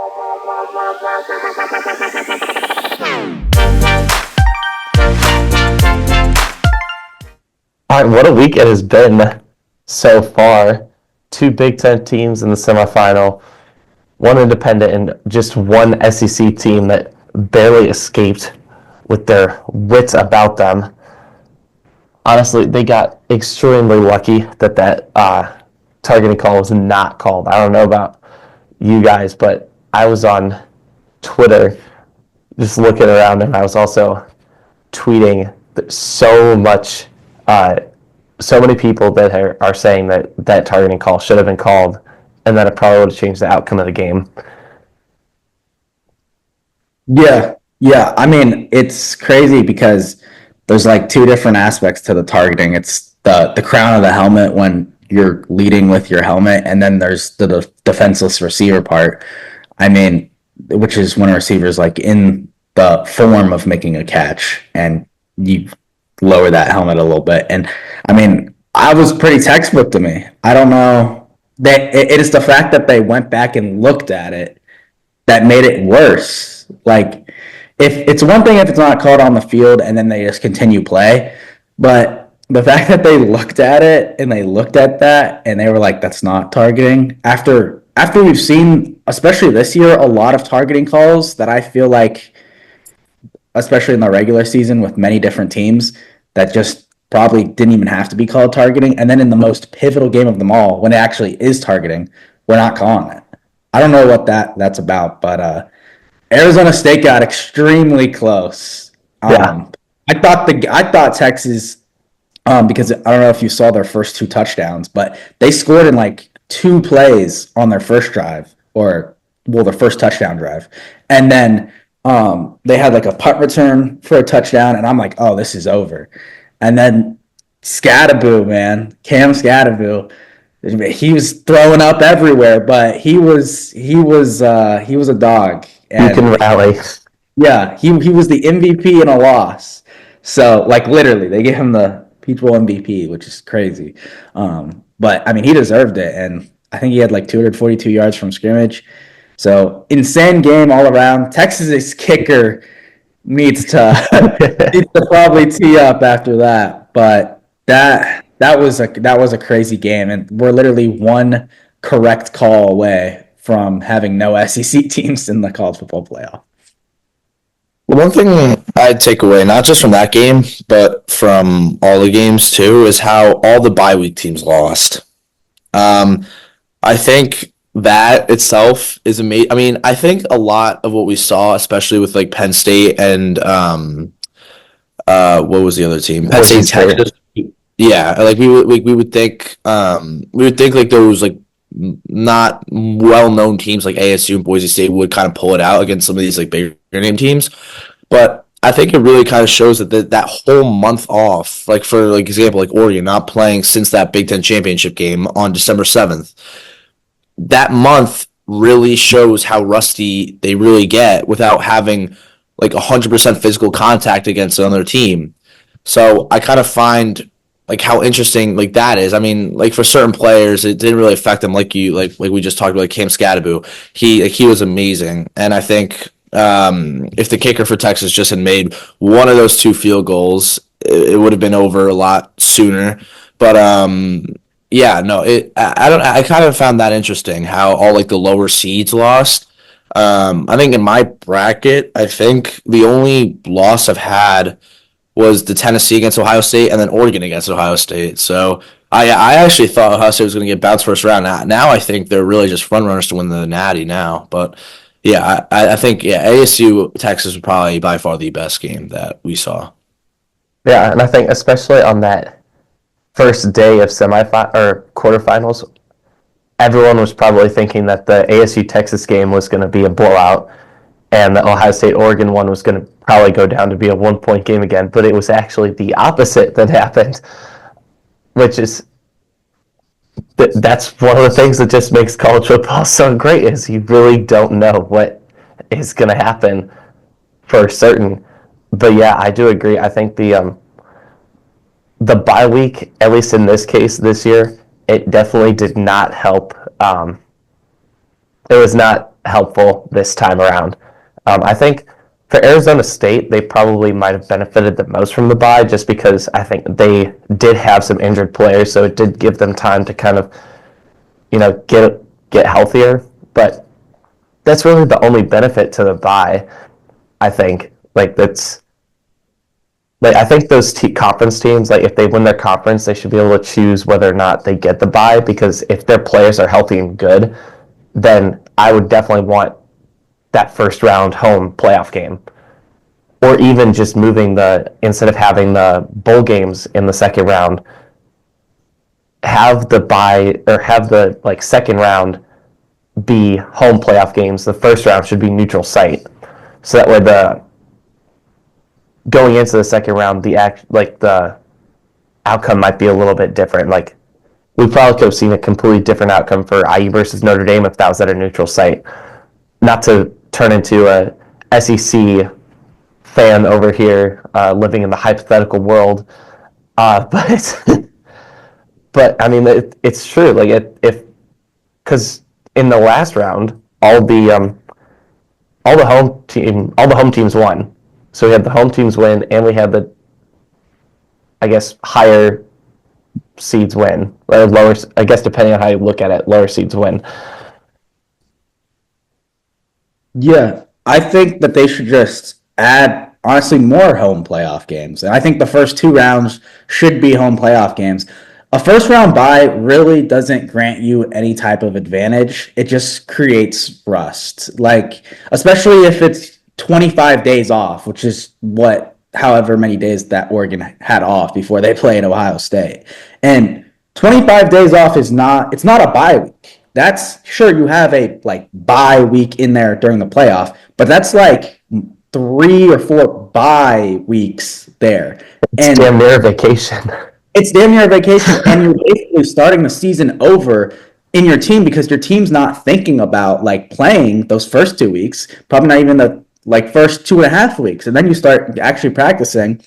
All right, what a week it has been so far. Two Big Ten teams in the semifinal, one independent, and just one SEC team that barely escaped with their wits about them. Honestly, they got extremely lucky that targeting call was not called. I don't know about you guys, but I was on Twitter just looking around, and I was also tweeting so many people that are saying that targeting call should have been called, and that it probably would have changed the outcome of the game. Yeah. I mean, it's crazy because there's like two different aspects to the targeting. It's the crown of the helmet when you're leading with your helmet, and then there's the defenseless receiver part. I mean, which is when a receiver's like in the form of making a catch and you lower that helmet a little bit. And I mean, I was pretty textbook to me. I don't know. It is the fact that they went back and looked at it that made it worse. Like, if it's one thing if it's not called on the field and then they just continue play, but the fact that they looked at it and they looked at that and they were like, that's not targeting. After we've seen, especially this year, a lot of targeting calls that I feel like, especially in the regular season with many different teams, that just probably didn't even have to be called targeting. And then in the most pivotal game of them all, when it actually is targeting, we're not calling it. I don't know what that's about, but Arizona State got extremely close. Yeah. I thought Texas, because I don't know if you saw their first two touchdowns, but they scored in like two plays on their first drive, their first touchdown drive, and then they had like a punt return for a touchdown, and I'm like, oh, this is over. And then Cam Skattebo, he was throwing up everywhere, but he was a dog. And you can rally. Yeah, he was the MVP in a loss. So like literally, they gave him the Peach Bowl MVP, which is crazy. But I mean, he deserved it, and I think he had like 242 yards from scrimmage. So insane game all around. Texas's kicker needs to probably tee up after that, but that was a crazy game, and we're literally one correct call away from having no SEC teams in the college football playoff. Well, one thing I'd take away, not just from that game, but from all the games too, is how all the bye week teams lost. I think that itself is amazing. I mean, I think a lot of what we saw, especially with like Penn State and what was the other team? Penn State, Texas. Yeah, like we would think like those like not well-known teams like ASU and Boise State would kind of pull it out against some of these like bigger name teams, but I think it really kind of shows that whole month off, like for like example, like Oregon not playing since that Big Ten championship game on December 7th, that month really shows how rusty they really get without having like 100% physical contact against another team. So I kind of find like how interesting like that is. I mean, like for certain players, it didn't really affect them. Like we just talked about, like Cam Skattebo. He was amazing, and I think if the kicker for Texas just had made one of those two field goals, it would have been over a lot sooner. But yeah, no, I kind of found that interesting how all like the lower seeds lost. I think in my bracket, I think the only loss I've had was the Tennessee against Ohio State and then Oregon against Ohio State. So I actually thought Ohio State was going to get bounced first round. Now I think they're really just front runners to win the Natty now. But yeah, I think ASU Texas was probably by far the best game that we saw. Yeah, and I think especially on that first day of quarterfinals, everyone was probably thinking that the ASU Texas game was going to be a blowout, and the Ohio State Oregon one was going to probably go down to be a 1-point game again. But it was actually the opposite that happened, which is that's one of the things that just makes college football so great, is you really don't know what is going to happen for certain. But yeah, I do agree. I think the bye week, at least in this case this year, it definitely did not help it was not helpful this time around. I think for Arizona State, they probably might have benefited the most from the bye, just because I think they did have some injured players, so it did give them time to kind of, get healthier. But that's really the only benefit to the bye. I think I think those conference teams, like if they win their conference, they should be able to choose whether or not they get the bye, because if their players are healthy and good, then I would definitely want that first round home playoff game. Or even just moving instead of having the bowl games in the second round, have the bye, or have the second round be home playoff games. The first round should be neutral site. So that way going into the second round, the outcome might be a little bit different. Like, we probably could have seen a completely different outcome for IU versus Notre Dame if that was at a neutral site. Not to turn into a SEC fan over here, living in the hypothetical world, but but I mean it's true. Like because in the last round, all the home teams won. So we had the home teams win, and we had the, I guess, higher seeds win, or lower. I guess depending on how you look at it, lower seeds win. Yeah, I think that they should just add, honestly, more home playoff games. And I think the first 2 rounds should be home playoff games. A first round bye really doesn't grant you any type of advantage. It just creates rust. Like, especially if it's 25 days off, which is however many days that Oregon had off before they played Ohio State. And 25 days off it's not a bye week. That's, sure, you have a bye week in there during the playoff, but that's 3 or 4 bye weeks there. It's damn near a vacation. It's damn near a vacation, and you're basically starting the season over in your team, because your team's not thinking about playing those first 2 weeks, probably not even the first 2.5 weeks, and then you start actually practicing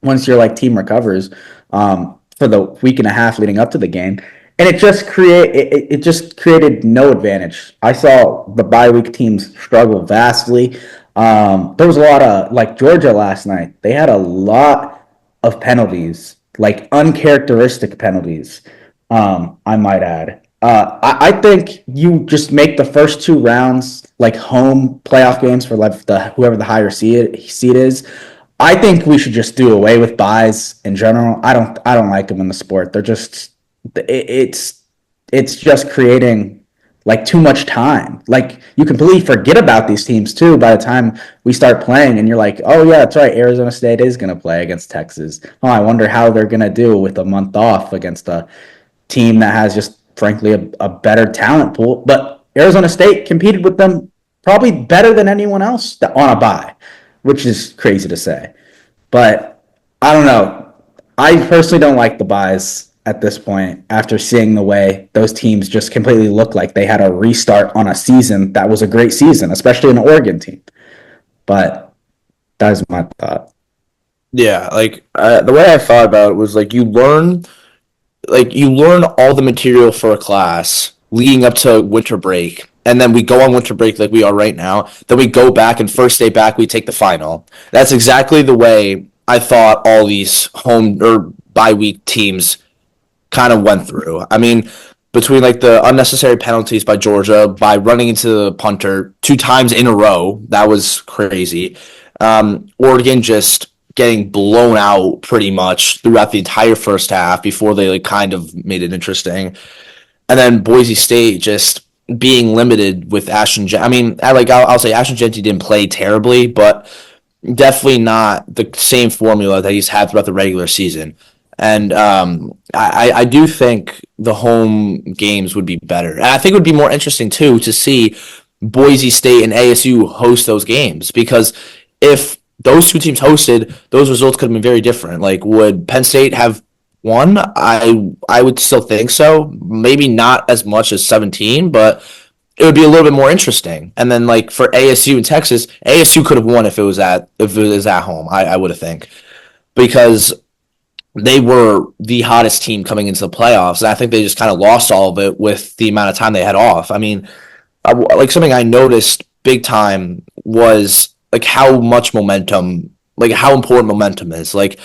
once your team recovers for the week and a half leading up to the game. And it just created no advantage. I saw the bye week teams struggle vastly. There was a lot of Georgia last night. They had a lot of penalties, uncharacteristic penalties. I might add. I think you just make the first 2 rounds home playoff games for whoever the higher seed is. I think we should just do away with byes in general. I don't like them in the sport. They're just it's just creating too much time. You completely forget about these teams too by the time we start playing, and you're oh yeah, that's right, Arizona State is going to play against Texas. Oh, I wonder how they're going to do with a month off against a team that has just frankly a better talent pool. But Arizona State competed with them probably better than anyone else on a bye, which is crazy to say. But I don't know. I personally don't like the byes at this point, after seeing the way those teams just completely look like they had a restart on a season that was a great season, especially an Oregon team. But that is my thought. Yeah, the way I thought about it was you learn all the material for a class leading up to winter break, and then we go on winter break like we are right now. Then we go back, and first day back we take the final. That's exactly the way I thought all these home or bye week teams kind of went through. I mean, between the unnecessary penalties by Georgia, by running into the punter 2 times in a row, that was crazy. Oregon just getting blown out pretty much throughout the entire first half before they kind of made it interesting. And then Boise State just being limited with Ashton Jeanty. I mean, I'll say Ashton Jeanty didn't play terribly, but definitely not the same formula that he's had throughout the regular season. And I do think the home games would be better. And I think it would be more interesting, too, to see Boise State and ASU host those games. Because if those 2 teams hosted, those results could have been very different. Would Penn State have won? I would still think so. Maybe not as much as 17, but it would be a little bit more interesting. And then, for ASU and Texas, ASU could have won if it was at home, I would have think. Because they were the hottest team coming into the playoffs, and I think they just kind of lost all of it with the amount of time they had off. I mean, like something I noticed big time was like how much momentum, like how important momentum is. Like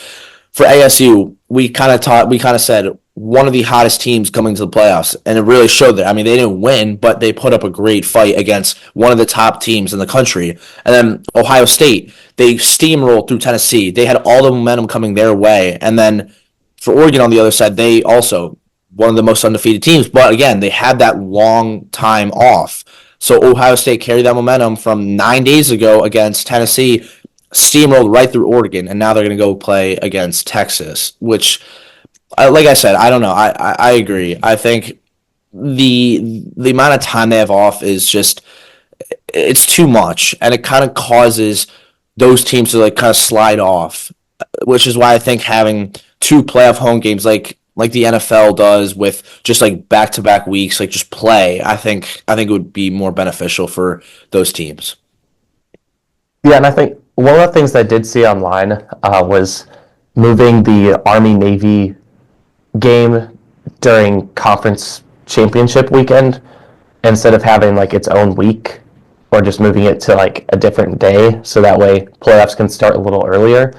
for ASU, we kind of said one of the hottest teams coming to the playoffs, and it really showed that. I mean, they didn't win, but they put up a great fight against one of the top teams in the country. And then Ohio State, they steamrolled through Tennessee. They had all the momentum coming their way, and then for Oregon on the other side, they also one of the most undefeated teams. But again, they had that long time off. So Ohio State carried that momentum from 9 days ago against Tennessee, steamrolled right through Oregon, and now they're going to go play against Texas, which, like I said, I don't know. I agree. I think the amount of time they have off is just it's too much, and it kind of causes those teams to like kind of slide off, which is why I think having two playoff home games like the NFL does with just like back to back weeks, like just play. I think it would be more beneficial for those teams. Yeah, and I think one of the things I did see online was moving the Army Navy game during conference championship weekend instead of having like its own week, or just moving it to like a different day so that way playoffs can start a little earlier.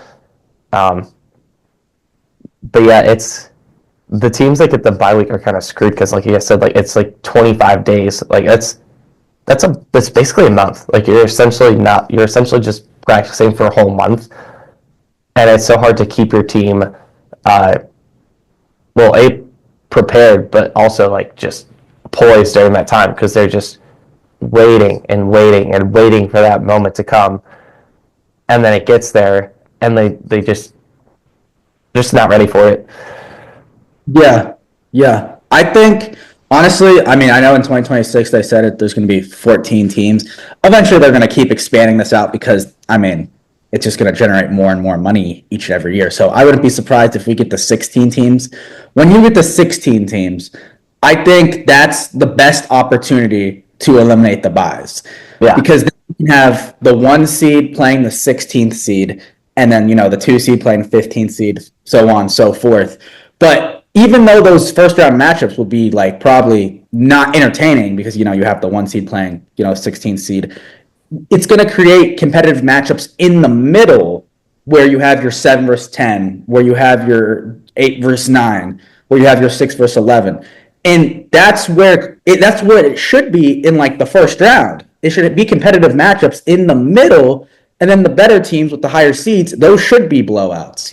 Um, but yeah, it's the teams that get the bye week are kind of screwed because, like you guys said, like it's like 25 days. Like that's basically a month. Like you're essentially just practicing for a whole month, and it's so hard to keep your team, prepared, but also like just poised during that time because they're just waiting and waiting and waiting for that moment to come, and then it gets there, and they just not ready for it. Yeah, yeah. I think honestly, I mean, I know in 2026 they said it. There's going to be 14 teams. Eventually, they're going to keep expanding this out because I mean, it's just going to generate more and more money each and every year. So I wouldn't be surprised if we get to 16 teams. When you get to 16 teams, I think that's the best opportunity to eliminate the buys. Yeah. Because then you can have the 1 seed playing the 16th seed, and then the 2 seed playing the 15th seed, so on and so forth. But even though those first round matchups will be like probably not entertaining because you have the 1 seed playing 16th seed, it's going to create competitive matchups in the middle where you have your 7 versus 10, where you have your 8 versus 9, where you have your 6 versus 11. And that's what it should be in like the first round. It should be competitive matchups in the middle, and then the better teams with the higher seeds, those should be blowouts,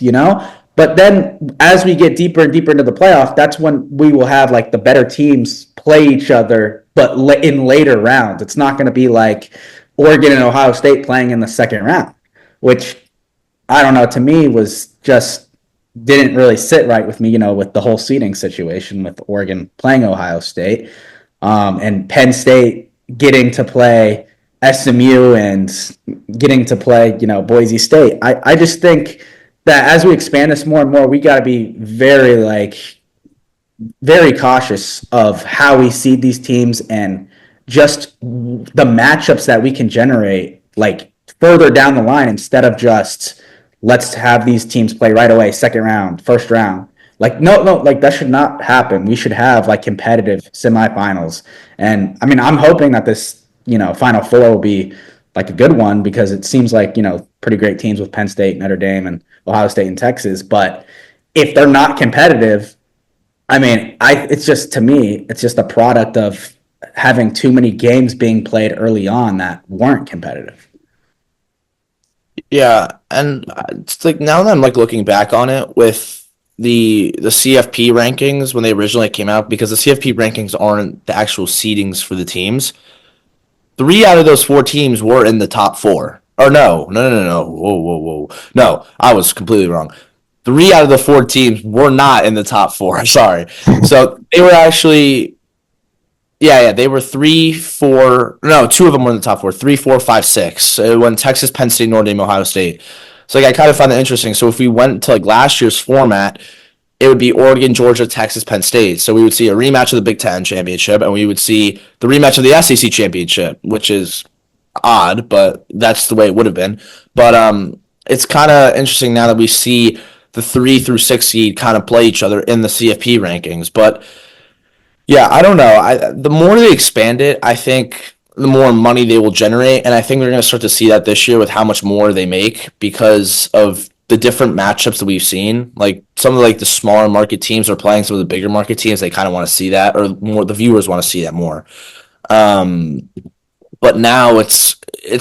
But then as we get deeper and deeper into the playoff, that's when we will have like the better teams play each other, but in later rounds. It's not going to be like Oregon and Ohio State playing in the second round, which I don't know, to me was just didn't really sit right with me, with the whole seeding situation with Oregon playing Ohio State, and Penn State getting to play SMU and getting to play, Boise State. I just think that as we expand this more and more, we got to be very cautious of how we seed these teams and just the matchups that we can generate like further down the line instead of just let's have these teams play right away, second round, first round. Like no, like that should not happen. We should have like competitive semifinals. And I mean, I'm hoping that this, Final Four will be like a good one because it seems like, pretty great teams with Penn State, Notre Dame, and Ohio State and Texas. But if they're not competitive, I mean, it's just a product of having too many games being played early on that weren't competitive. Yeah, and it's like now that I'm like looking back on it with the CFP rankings when they originally came out, because the CFP rankings aren't the actual seedings for the teams. 3 out of those 4 teams were in the top 4. Or no. Whoa. No, I was completely wrong. 3 out of the 4 teams were not in the top 4. Sorry. So they were actually, they were 3, 4. No, 2 of them were in the top 4. 3, 4, 5, 6. When Texas, Penn State, Notre Dame, Ohio State. So like I kind of found that interesting. So if we went to like last year's format, it would be Oregon, Georgia, Texas, Penn State. So we would see a rematch of the Big Ten championship, and we would see the rematch of the SEC championship, which is odd, but that's the way it would have been. But it's kind of interesting now that we see the 3 through 6 seed kind of play each other in the CFP rankings. But yeah, I don't know. The more they expand it, I think the more money they will generate. And I think we're going to start to see that this year with how much more they make because of the different matchups that we've seen. Like some of like the smaller market teams are playing some of the bigger market teams. They kind of want to see that, or more the viewers want to see that more. But now it's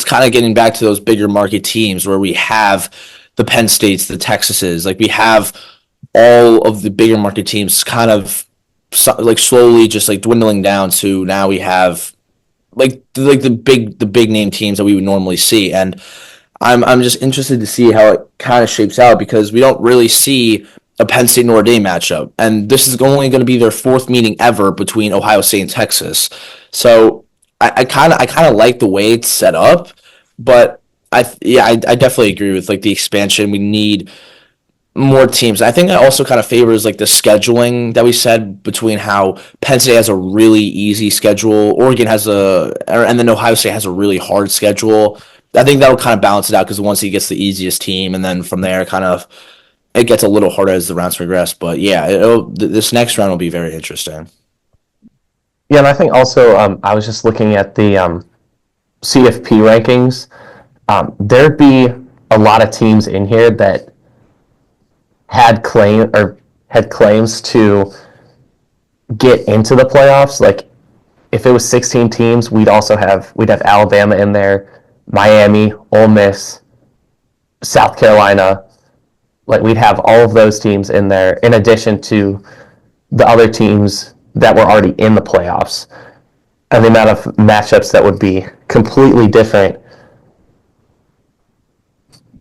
kind of getting back to those bigger market teams where we have the Penn States, the Texases, like we have all of the bigger market teams kind of like slowly just like dwindling down to now we have like the big name teams that we would normally see, and I'm just interested to see how it kind of shapes out because we don't really see a Penn State Notre Dame matchup, and this is only going to be their fourth meeting ever between Ohio State and Texas. So I kind of like the way it's set up, but I definitely agree with like the expansion. We need more teams. I think that also kind of favors like the scheduling that we said between how Penn State has a really easy schedule, Oregon has and then Ohio State has a really hard schedule. I think that'll kind of balance it out because once he gets the easiest team, and then from there, kind of it gets a little harder as the rounds progress. But yeah, this next round will be very interesting. Yeah, and I think also I was just looking at the CFP rankings. There'd be a lot of teams in here that had claims to get into the playoffs. Like if it was 16 teams, we'd have Alabama in there, Miami, Ole Miss, South Carolina. Like we'd have all of those teams in there in addition to the other teams that were already in the playoffs. And the amount of matchups that would be completely different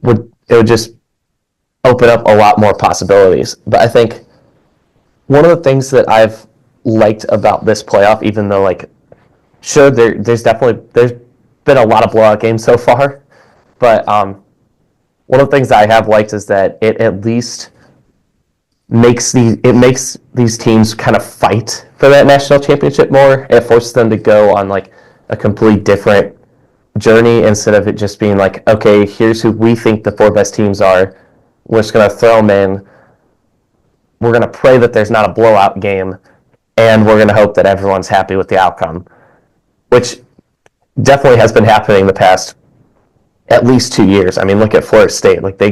would just open up a lot more possibilities. But I think one of the things that I've liked about this playoff, even though like sure there's been a lot of blowout games so far, but one of the things that I have liked is that it at least makes these teams kind of fight for that national championship more. It forces them to go on like a completely different journey instead of it just being like, okay, here's who we think the four best teams are. We're just going to throw them in. We're going to pray that there's not a blowout game, and we're going to hope that everyone's happy with the outcome, which definitely has been happening the past at least 2 years. I mean, look at Florida State. Like they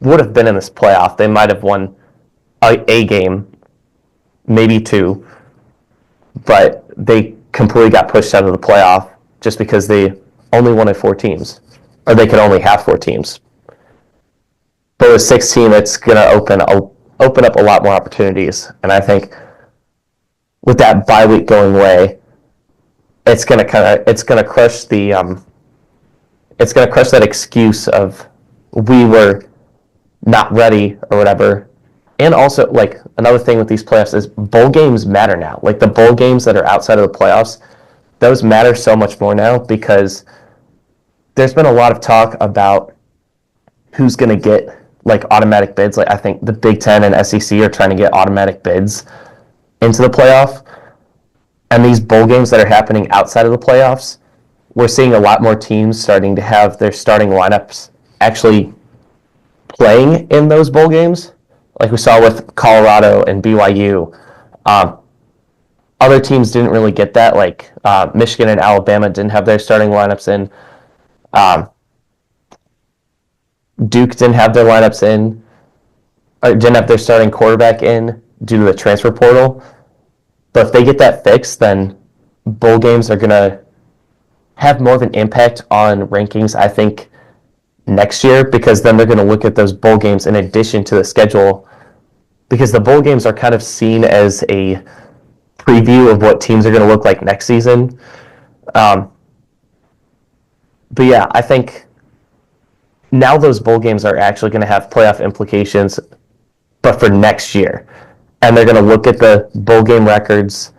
would have been in this playoff. They might have won a game, maybe two, but they completely got pushed out of the playoff just because they only wanted 4 teams, or they could only have 4 teams. But with 16, it's going to open up a lot more opportunities. And I think with that bye week going away, it's going to crush that excuse of we were not ready or whatever. And also, like another thing with these playoffs is bowl games matter now. Like the bowl games that are outside of the playoffs, those matter so much more now because there's been a lot of talk about who's going to get like automatic bids. Like I think the Big Ten and SEC are trying to get automatic bids into the playoff. And these bowl games that are happening outside of the playoffs, we're seeing a lot more teams starting to have their starting lineups actually playing in those bowl games, like we saw with Colorado and BYU. Other teams didn't really get that, like Michigan and Alabama didn't have their starting lineups in. Duke didn't have their lineups in, or didn't have their starting quarterback in due to the transfer portal. But if they get that fixed, then bowl games are going to have more of an impact on rankings, I think, next year, because then they're going to look at those bowl games in addition to the schedule, because the bowl games are kind of seen as a preview of what teams are going to look like next season. But yeah, I think now those bowl games are actually going to have playoff implications, but for next year. And they're going to look at the bowl game records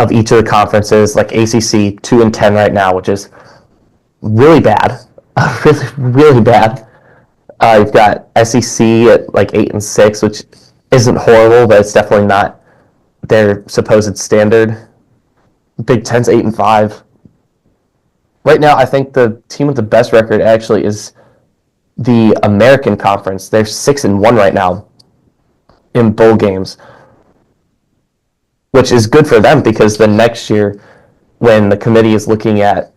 of each of the conferences, like ACC 2-10 right now, which is really bad, really, really bad. You've got SEC at like 8-6, which isn't horrible, but it's definitely not their supposed standard. Big Ten's 8-5. Right now, I think the team with the best record actually is the American Conference. They're 6-1 right now in bowl games, which is good for them because then next year when the committee is looking at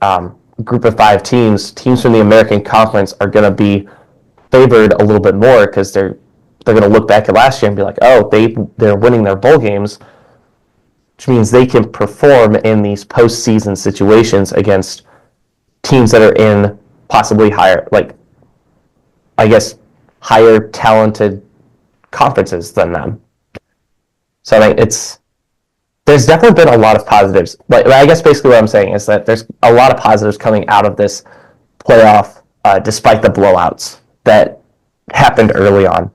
group of 5 teams from the American Conference are going to be favored a little bit more because they're going to look back at last year and be like, oh, they're winning their bowl games, which means they can perform in these postseason situations against teams that are in possibly higher, like, I guess, higher talented conferences than them. So I think there's definitely been a lot of positives. Like, I guess basically what I'm saying is that there's a lot of positives coming out of this playoff, despite the blowouts that happened early on.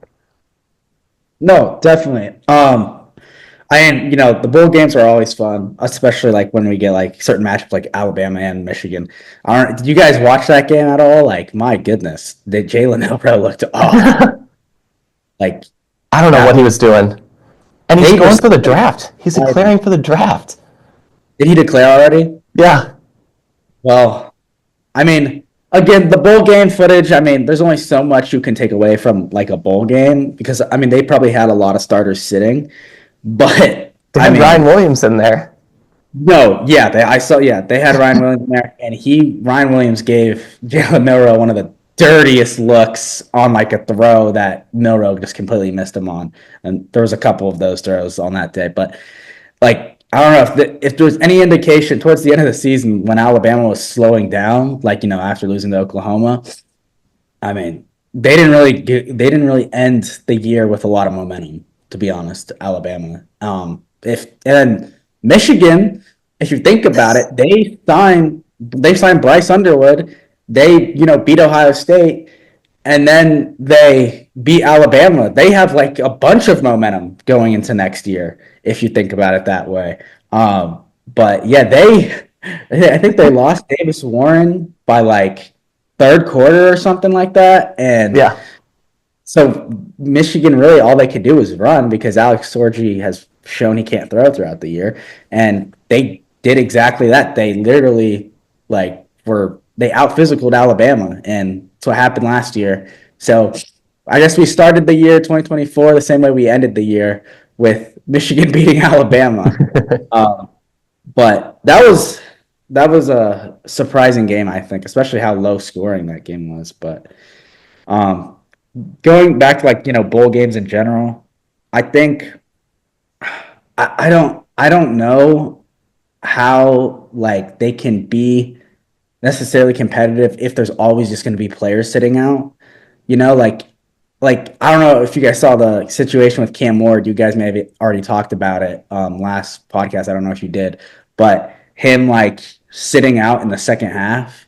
No, definitely. The bowl games are always fun, especially like when we get like certain matchups like Alabama and Michigan. Did you guys watch that game at all? Like, my goodness, did Jalen Milroe looked off? Like, I don't know what he was doing. And he's going for the draft. He's declaring declaring for the draft. Did he declare already? Yeah. Well, I mean, again, the bowl game footage, I mean, there's only so much you can take away from like a bowl game because, I mean, they probably had a lot of starters sitting, but They had Ryan Williams in there. No, yeah, they had Ryan Williams in there, and Ryan Williams gave Jalen Milroe one of the dirtiest looks on like a throw that Milroe just completely missed him on, and there was a couple of those throws on that day. But like, I don't know if there was any indication towards the end of the season when Alabama was slowing down, like after losing to Oklahoma. I mean, they didn't really end the year with a lot of momentum, to be honest. Alabama, and Michigan, if you think about it, they signed Bryce Underwood. They, beat Ohio State, and then they beat Alabama. They have like a bunch of momentum going into next year, if you think about it that way. But yeah, I think they lost Davis Warren by like third quarter or something like that. And Yeah. so Michigan, really all they could do is run because Alex Sorgi has shown he can't throw throughout the year. And they did exactly that. They literally they out-physicaled Alabama, and that's what happened last year. So I guess we started the year 2024 the same way we ended the year, with Michigan beating Alabama. But that was a surprising game, I think, especially how low scoring that game was. But going back to bowl games in general, I think I don't know how they can be necessarily competitive if there's always just going to be players sitting out. I don't know if you guys saw the situation with Cam Ward. You guys may have already talked about it last podcast. I don't know if you did, but him sitting out in the second half,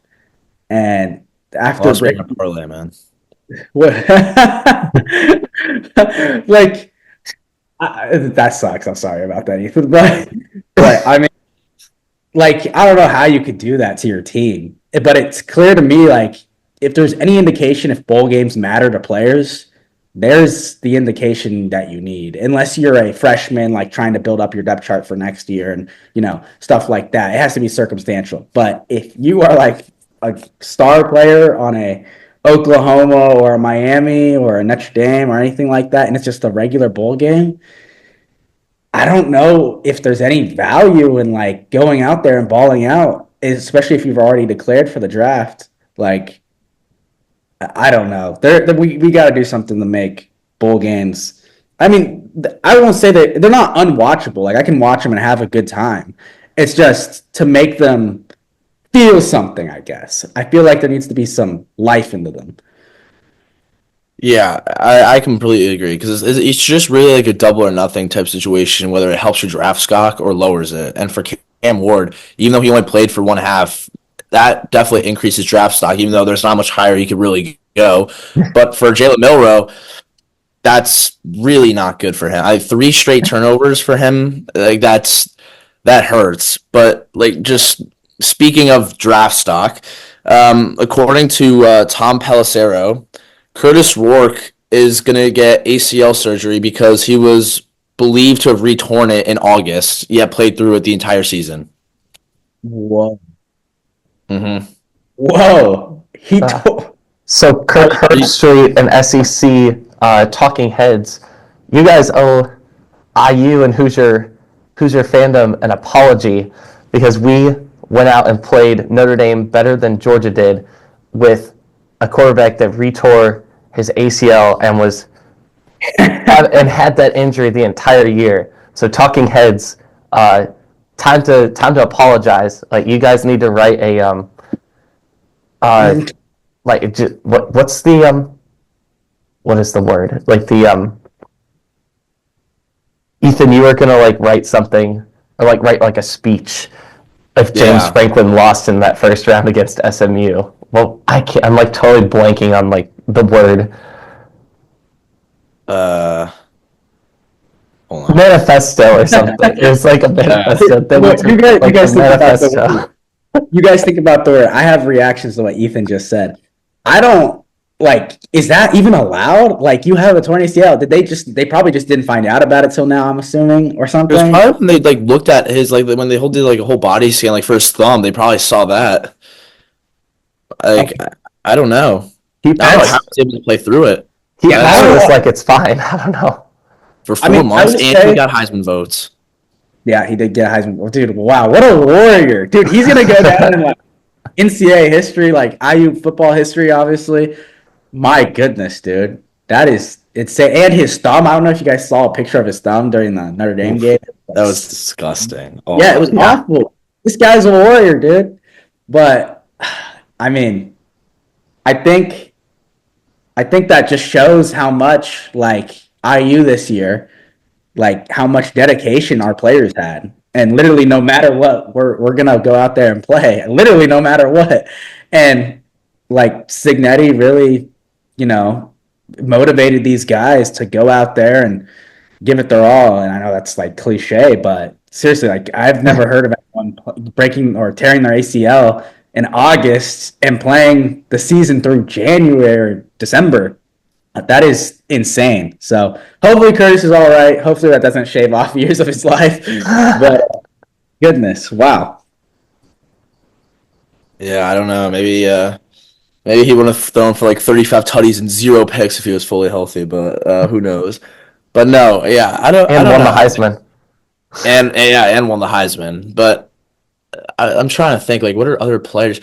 and after breaking a parlay, man. That sucks. I'm sorry about that, Ethan. But I mean, I don't know how you could do that to your team, but it's clear to me, if there's any indication if bowl games matter to players, there's the indication that you need, unless you're a freshman, trying to build up your depth chart for next year and, stuff like that. It has to be circumstantial. But if you are a star player on a Oklahoma or a Miami or a Notre Dame or anything like that, and it's just a regular bowl game, I don't know if there's any value in going out there and balling out, especially if you've already declared for the draft. I don't know. We got to do something to make bowl games. I mean, I won't say that they're not unwatchable. I can watch them and have a good time. It's just to make them feel something, I guess. I feel like there needs to be some life into them. Yeah, I completely agree, because it's just really a double or nothing type situation, whether it helps your draft stock or lowers it. And for Cam Ward, even though he only played for one half, that definitely increases draft stock, even though there's not much higher he could really go. But for Jalen Milroe, that's really not good for him. 3 straight turnovers for him, that hurts. But just speaking of draft stock, according to Tom Pelissero, Curtis Rourke is going to get ACL surgery because he was believed to have re-torn it in August, yet played through it the entire season. Whoa. Mm-hmm. Whoa. So Kirk Herbstreit and SEC talking heads, you guys owe IU and Hoosier fandom an apology, because we went out and played Notre Dame better than Georgia did with a quarterback that retore his ACL and had that injury the entire year. So talking heads, time to apologize. Like, you guys need to write a what's the what is the word? Like the Ethan, you were gonna like write something or like write like a speech if James Franklin lost in that first round against SMU. Well, I can't. I'm like totally blanking on like the word. Hold on. Manifesto or something. It's like a manifesto. You guys think about the word. I have reactions to what Ethan just said. I don't like. Is that even allowed? Like, you have a torn ACL. They probably just didn't find out about it till now, I'm assuming, or something. It was probably when they like looked at his like when they did like a whole body scan like for his thumb. They probably saw that. Like, I don't know. I don't know how he was able to play through it. He was like, it's fine. I don't know. For 4 months, and he got Heisman votes. Yeah, he did get Heisman. Dude, wow, what a warrior. Dude, he's going to go down in like NCAA history, like IU football history, obviously. My goodness, dude. That is insane. And his thumb, I don't know if you guys saw a picture of his thumb during the Notre Dame game. That was disgusting. Oh, yeah, it was awful. This guy's a warrior, dude. But, I mean, I think that just shows how much, like, IU this year, like how much dedication our players had, and literally no matter what, we're gonna go out there and play. Literally no matter what, and like Cignetti really, motivated these guys to go out there and give it their all. And I know that's like cliche, but seriously, like I've never heard of anyone breaking or tearing their ACL in August and playing the season through January or December. That is insane. So hopefully Curtis is all right. Hopefully that doesn't shave off years of his life. But goodness, wow. Yeah, I don't know. Maybe he would have thrown for like 35 tutties and 0 picks if he was fully healthy. But who knows? But no, yeah, I don't. And won the Heisman. And won the Heisman. But I'm trying to think, like, what are other players?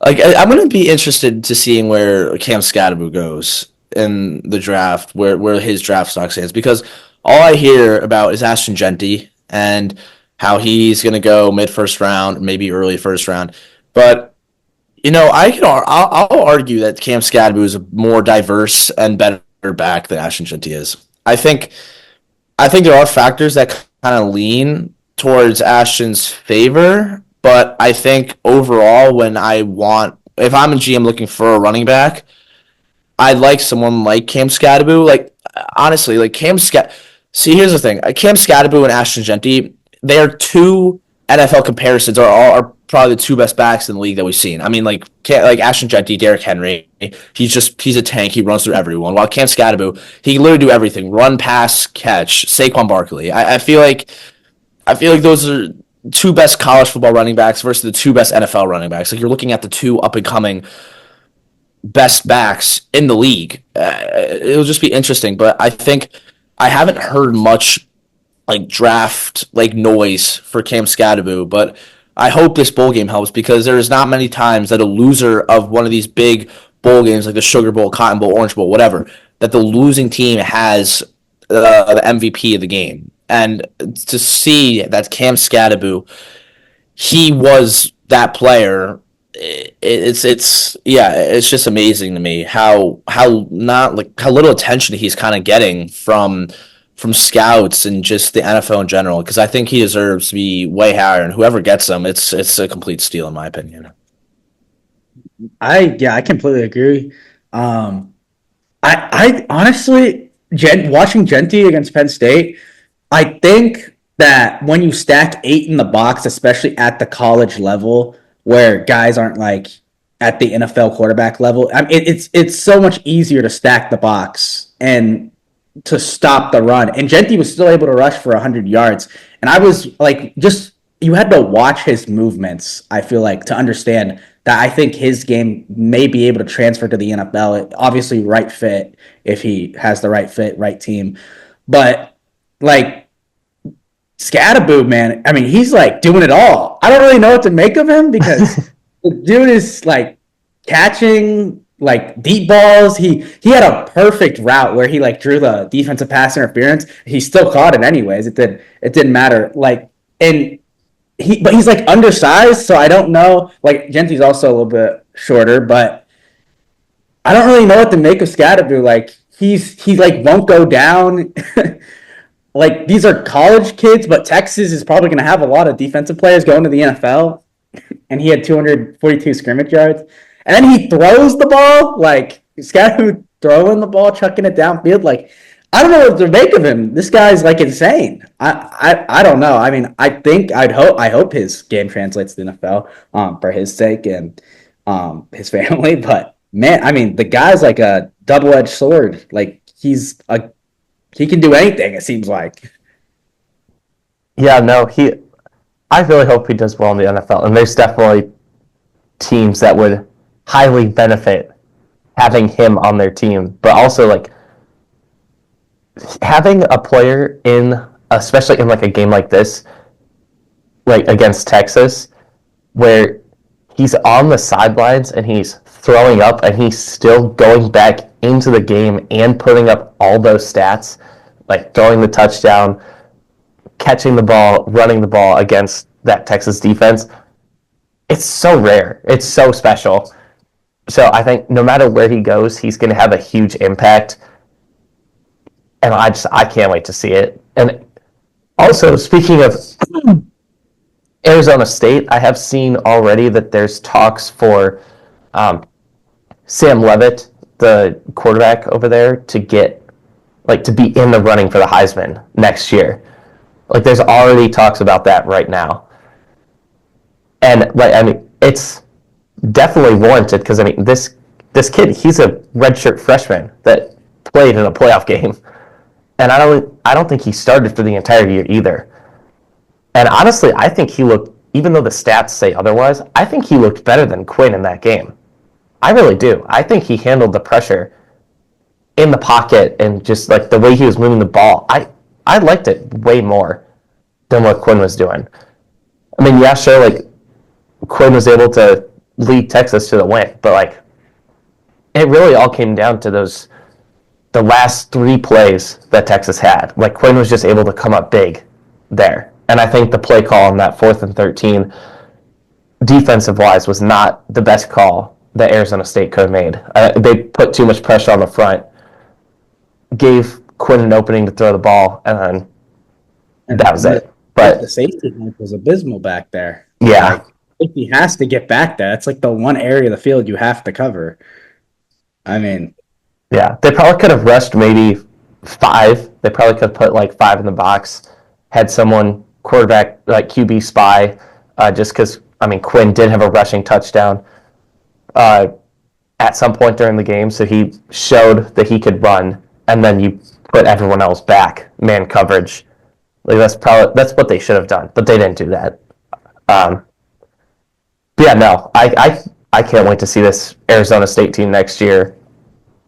Like, I'm going to be interested to seeing where Cam Skattebo goes in the draft, where his draft stock stands, because all I hear about is Ashton Jeanty and how he's going to go mid-first round, maybe early first round. But, I'll argue that Cam Skattebo is a more diverse and better back than Ashton Jeanty is. I think there are factors that kind of lean towards Ashton's favor, but I think overall, if I'm a GM looking for a running back, I like someone like Cam Skattebo. Like, honestly, like See, here's the thing. Cam Skattebo and Ashton Jeanty, they are two NFL comparisons, are probably the two best backs in the league that we've seen. I mean, like Ashton Jeanty, Derrick Henry, he's a tank. He runs through everyone. While Cam Skattebo, he can literally do everything: run, pass, catch. Saquon Barkley. I feel like those are two best college football running backs versus the two best NFL running backs. Like, you're looking at the two up and coming best backs in the league. It'll just be interesting, but I think I haven't heard much like draft like noise for Cam Skattebo, but I hope this bowl game helps, because there is not many times that a loser of one of these big bowl games like the Sugar Bowl, Cotton Bowl, Orange Bowl, whatever, that the losing team has the MVP of the game. And to see that Cam Skattebo, he was that player, it's just amazing to me how little attention he's kind of getting from scouts and just the NFL in general, because I think he deserves to be way higher, and whoever gets him, it's a complete steal in my opinion. I completely agree. I honestly, watching Jeanty against Penn State, I think that when you stack 8 in the box, especially at the college level, where guys aren't like at the NFL quarterback level, I mean, it's so much easier to stack the box and to stop the run. And Jeanty was still able to rush for 100 yards. And I was like, you had to watch his movements, I feel like, to understand that I think his game may be able to transfer to the NFL. Obviously, right fit if he has the right fit, right team. But like, Scatterboo, man, I mean, he's like doing it all. I don't really know what to make of him because the dude is like catching like deep balls. He had a perfect route where he like drew the defensive pass interference. He still caught it anyways. It didn't matter. Like, and but he's like undersized, so I don't know. Like Gentry's also a little bit shorter, but I don't really know what to make of Scatterboo. Like he like won't go down. Like these are college kids, but Texas is probably going to have a lot of defensive players going to the NFL. And he had 242 scrimmage yards. And then he throws the ball, like Scatterboo throwing the ball, chucking it downfield. Like I don't know what to make of him. This guy's like insane. I don't know. I mean, I hope his game translates to the NFL for his sake and his family. But man, I mean, the guy's like a double-edged sword. Like he can do anything, it seems like. Yeah, no, I really hope he does well in the NFL. And there's definitely teams that would highly benefit having him on their team. But also, like, having a player especially in like a game like this, like against Texas, where he's on the sidelines and he's throwing up and he's still going back into the game and putting up all those stats, like throwing the touchdown, catching the ball, running the ball against that Texas defense. It's so rare. It's so special. So I think no matter where he goes, he's going to have a huge impact. And I can't wait to see it. And also, speaking of Arizona State, I have seen already that there's talks for Sam Leavitt, the quarterback over there, to be in the running for the Heisman next year. Like, there's already talks about that right now. And, like, I mean, it's definitely warranted because, I mean, this kid, he's a redshirt freshman that played in a playoff game. And I don't think he started for the entire year either. And honestly, I think he looked, even though the stats say otherwise, I think he looked better than Quinn in that game. I really do. I think he handled the pressure in the pocket and just like the way he was moving the ball. I liked it way more than what Quinn was doing. I mean, yeah, sure, like Quinn was able to lead Texas to the win, but like it really all came down to the last 3 plays that Texas had. Like Quinn was just able to come up big there. And I think the play call on that 4th and 13 defensive-wise was not the best call that Arizona State could have made. They put too much pressure on the front, gave Quinn an opening to throw the ball, and then that was it. But the safety net was abysmal back there. Yeah. Like, if he has to get back there, it's like the one area of the field you have to cover. I mean, yeah, they probably could have rushed maybe 5. They probably could have put like 5 in the box, had someone quarterback like QB spy, just because, I mean, Quinn did have a rushing touchdown at some point during the game, so he showed that he could run, and then you put everyone else back, man coverage. Like that's what they should have done, but they didn't do that. But yeah, no, I can't wait to see this Arizona State team next year.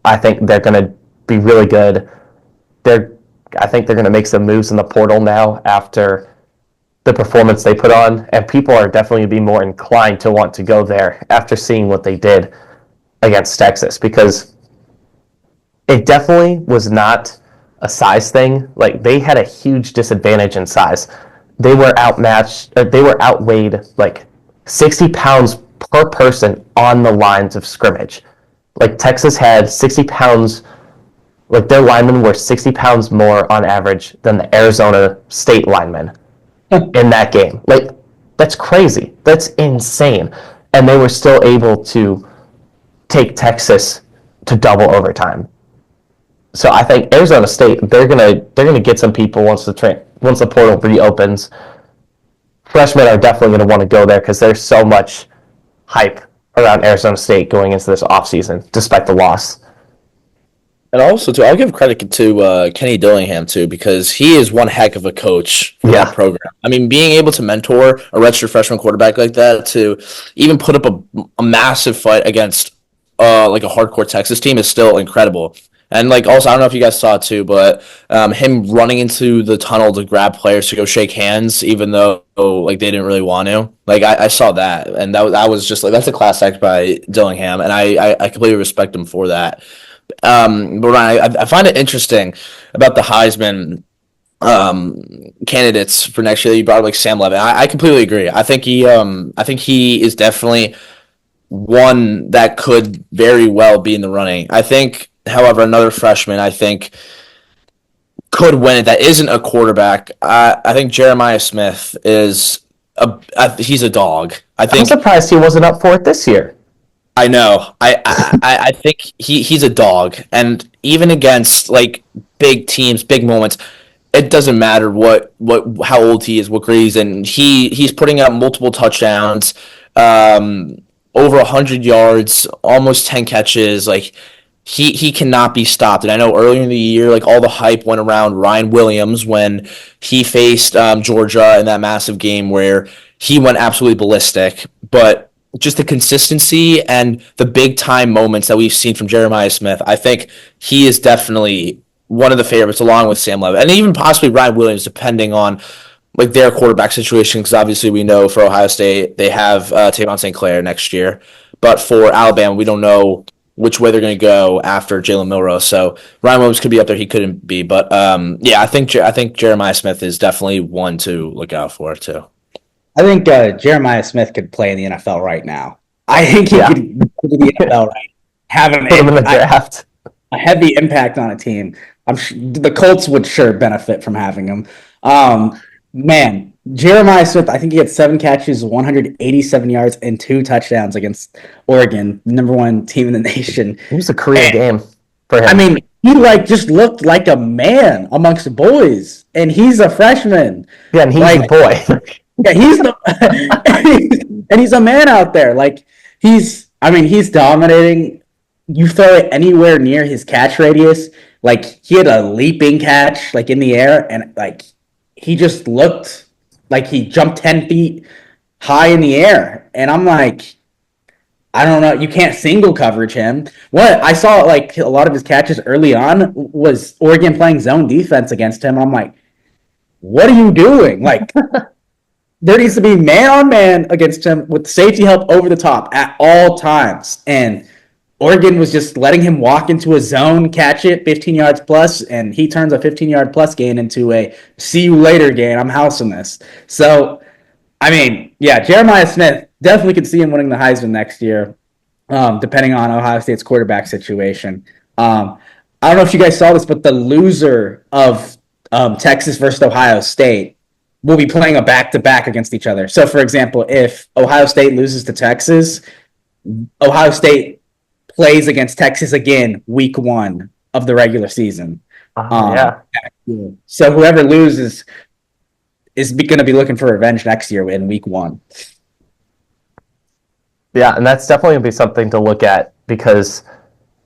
I think they're going to be really good. I think they're going to make some moves in the portal now after the performance they put on, and people are definitely going to be more inclined to want to go there after seeing what they did against Texas, because it definitely was not a size thing. Like, they had a huge disadvantage in size. They were outweighed like 60 pounds per person on the lines of scrimmage. Like, Texas had 60 pounds, like their linemen were 60 pounds more on average than the Arizona State linemen in that game. Like, that's crazy. That's insane. And they were still able to take Texas to double overtime. So I think Arizona State, they're gonna get some people once the portal reopens. Freshmen are definitely going to want to go there because there's so much hype around Arizona State going into this offseason, despite the loss. And also, too, I'll give credit to Kenny Dillingham, too, because he is one heck of a coach for that program. I mean, being able to mentor a redshirt freshman quarterback like that, to even put up a massive fight against like a hardcore Texas team is still incredible. And like also, I don't know if you guys saw it too, but him running into the tunnel to grab players to go shake hands, even though like they didn't really want to. Like I saw that, and that was just like that's a class act by Dillingham, and I completely respect him for that. But Ryan, I find it interesting about the Heisman candidates for next year that you brought up, like Sam Levin. I completely agree. I think he is definitely one that could very well be in the running. I think, however, another freshman I think could win it that isn't a quarterback. I think Jeremiah Smith is he's a dog. I'm surprised he wasn't up for it this year. I know. I think he's a dog, and even against like big teams, big moments, it doesn't matter how old he is, what grade he's in. He's putting up multiple touchdowns, over 100 yards, almost 10 catches. Like he cannot be stopped. And I know earlier in the year, like all the hype went around Ryan Williams when he faced Georgia in that massive game where he went absolutely ballistic, but just the consistency and the big time moments that we've seen from Jeremiah Smith, I think he is definitely one of the favorites along with Sam Levitt and even possibly Ryan Williams, depending on like their quarterback situation. Because obviously we know for Ohio State, they have Tavon St. Clair next year, but for Alabama, we don't know which way they're going to go after Jalen Milroe. So Ryan Williams could be up there. He couldn't be, but yeah, I think Jeremiah Smith is definitely one to look out for too. I think Jeremiah Smith could play in the NFL right now. I think he could go to the NFL right now, have Put him in the draft. a heavy impact on a team. I'm sure the Colts would sure benefit from having him. Man, Jeremiah Smith, I think he had 7 catches, 187 yards, and 2 touchdowns against Oregon, number 1 team in the nation. It was a career game for him. I mean, he like just looked like a man amongst the boys, and he's a freshman. Yeah, and he's a boy. Yeah, he's a man out there. Like he's dominating. You throw it anywhere near his catch radius. Like he had a leaping catch, like in the air, and like he just looked like he jumped 10 feet high in the air. And I'm like, I don't know. You can't single coverage him. What I saw, like a lot of his catches early on, was Oregon playing zone defense against him. And I'm like, what are you doing? Like. There needs to be man-on-man against him with safety help over the top at all times. And Oregon was just letting him walk into a zone, catch it, 15 yards plus, and he turns a 15-yard plus gain into a see-you-later gain. I'm housing this. So, I mean, yeah, Jeremiah Smith, definitely could see him winning the Heisman next year, depending on Ohio State's quarterback situation. I don't know if you guys saw this, but the loser of Texas versus Ohio State will be playing a back-to-back against each other. So, for example, if Ohio State loses to Texas, Ohio State plays against Texas again week 1 of the regular season. Yeah. So whoever loses is going to be looking for revenge next year in week 1. Yeah, and that's definitely going to be something to look at, because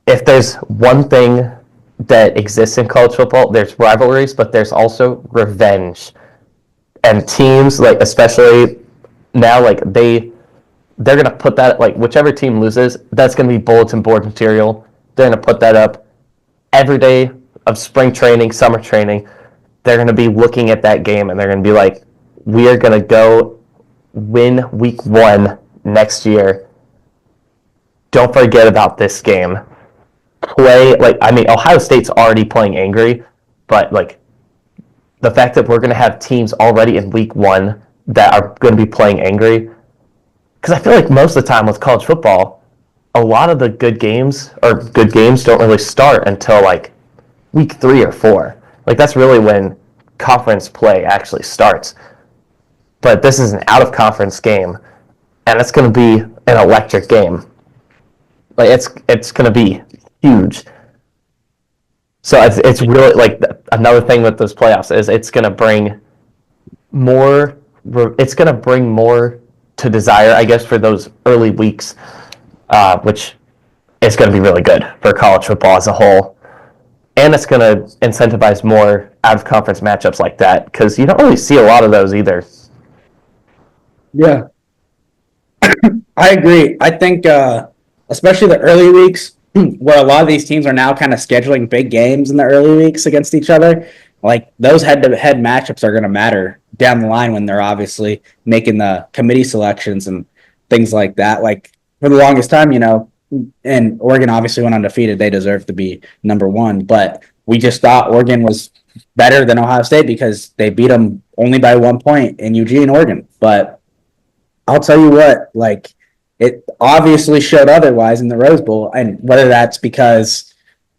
if there's one thing that exists in college football, there's rivalries, but there's also revenge. And teams, like especially now, like they're gonna put that, like whichever team loses, that's gonna be bulletin board material. They're gonna put that up every day of spring training, summer training. They're gonna be looking at that game and they're gonna be like, we are gonna go win week 1 next year. Don't forget about this game. Play like, I mean, Ohio State's already playing angry, but like, the fact that we're going to have teams already in week 1 that are going to be playing angry, because I feel like most of the time with college football, a lot of the good games don't really start until like week 3 or 4. Like that's really when conference play actually starts. But this is an out-of-conference game, and it's going to be an electric game. Like it's going to be huge. So it's really like another thing with those playoffs is it's going to bring more. It's going to bring more to desire, I guess, for those early weeks, which is going to be really good for college football as a whole, and it's going to incentivize more out of conference matchups like that, because you don't really see a lot of those either. Yeah, I agree. I think especially the early weeks, where a lot of these teams are now kind of scheduling big games in the early weeks against each other. Like those head-to-head matchups are going to matter down the line when they're obviously making the committee selections and things like that. Like for the longest time, and Oregon obviously went undefeated. They deserve to be number one, but we just thought Oregon was better than Ohio State because they beat them only by 1 point in Eugene, Oregon. But I'll tell you what, like it obviously showed otherwise in the Rose Bowl, and whether that's because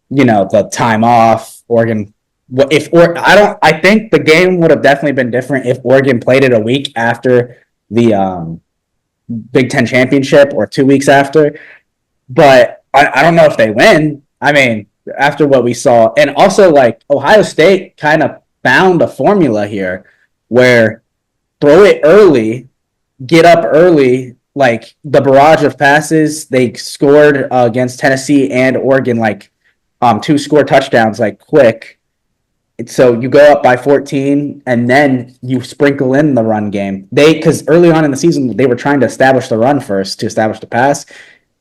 the time off, Oregon. I think the game would have definitely been different if Oregon played it a week after the Big Ten championship or 2 weeks after. But I don't know if they win. I mean, after what we saw, and also like Ohio State kind of found a formula here where throw it early, get up early, like the barrage of passes they scored against Tennessee and Oregon, like 2 score touchdowns, like quick. So you go up by 14 and then you sprinkle in the run game. Because early on in the season, they were trying to establish the run first to establish the pass.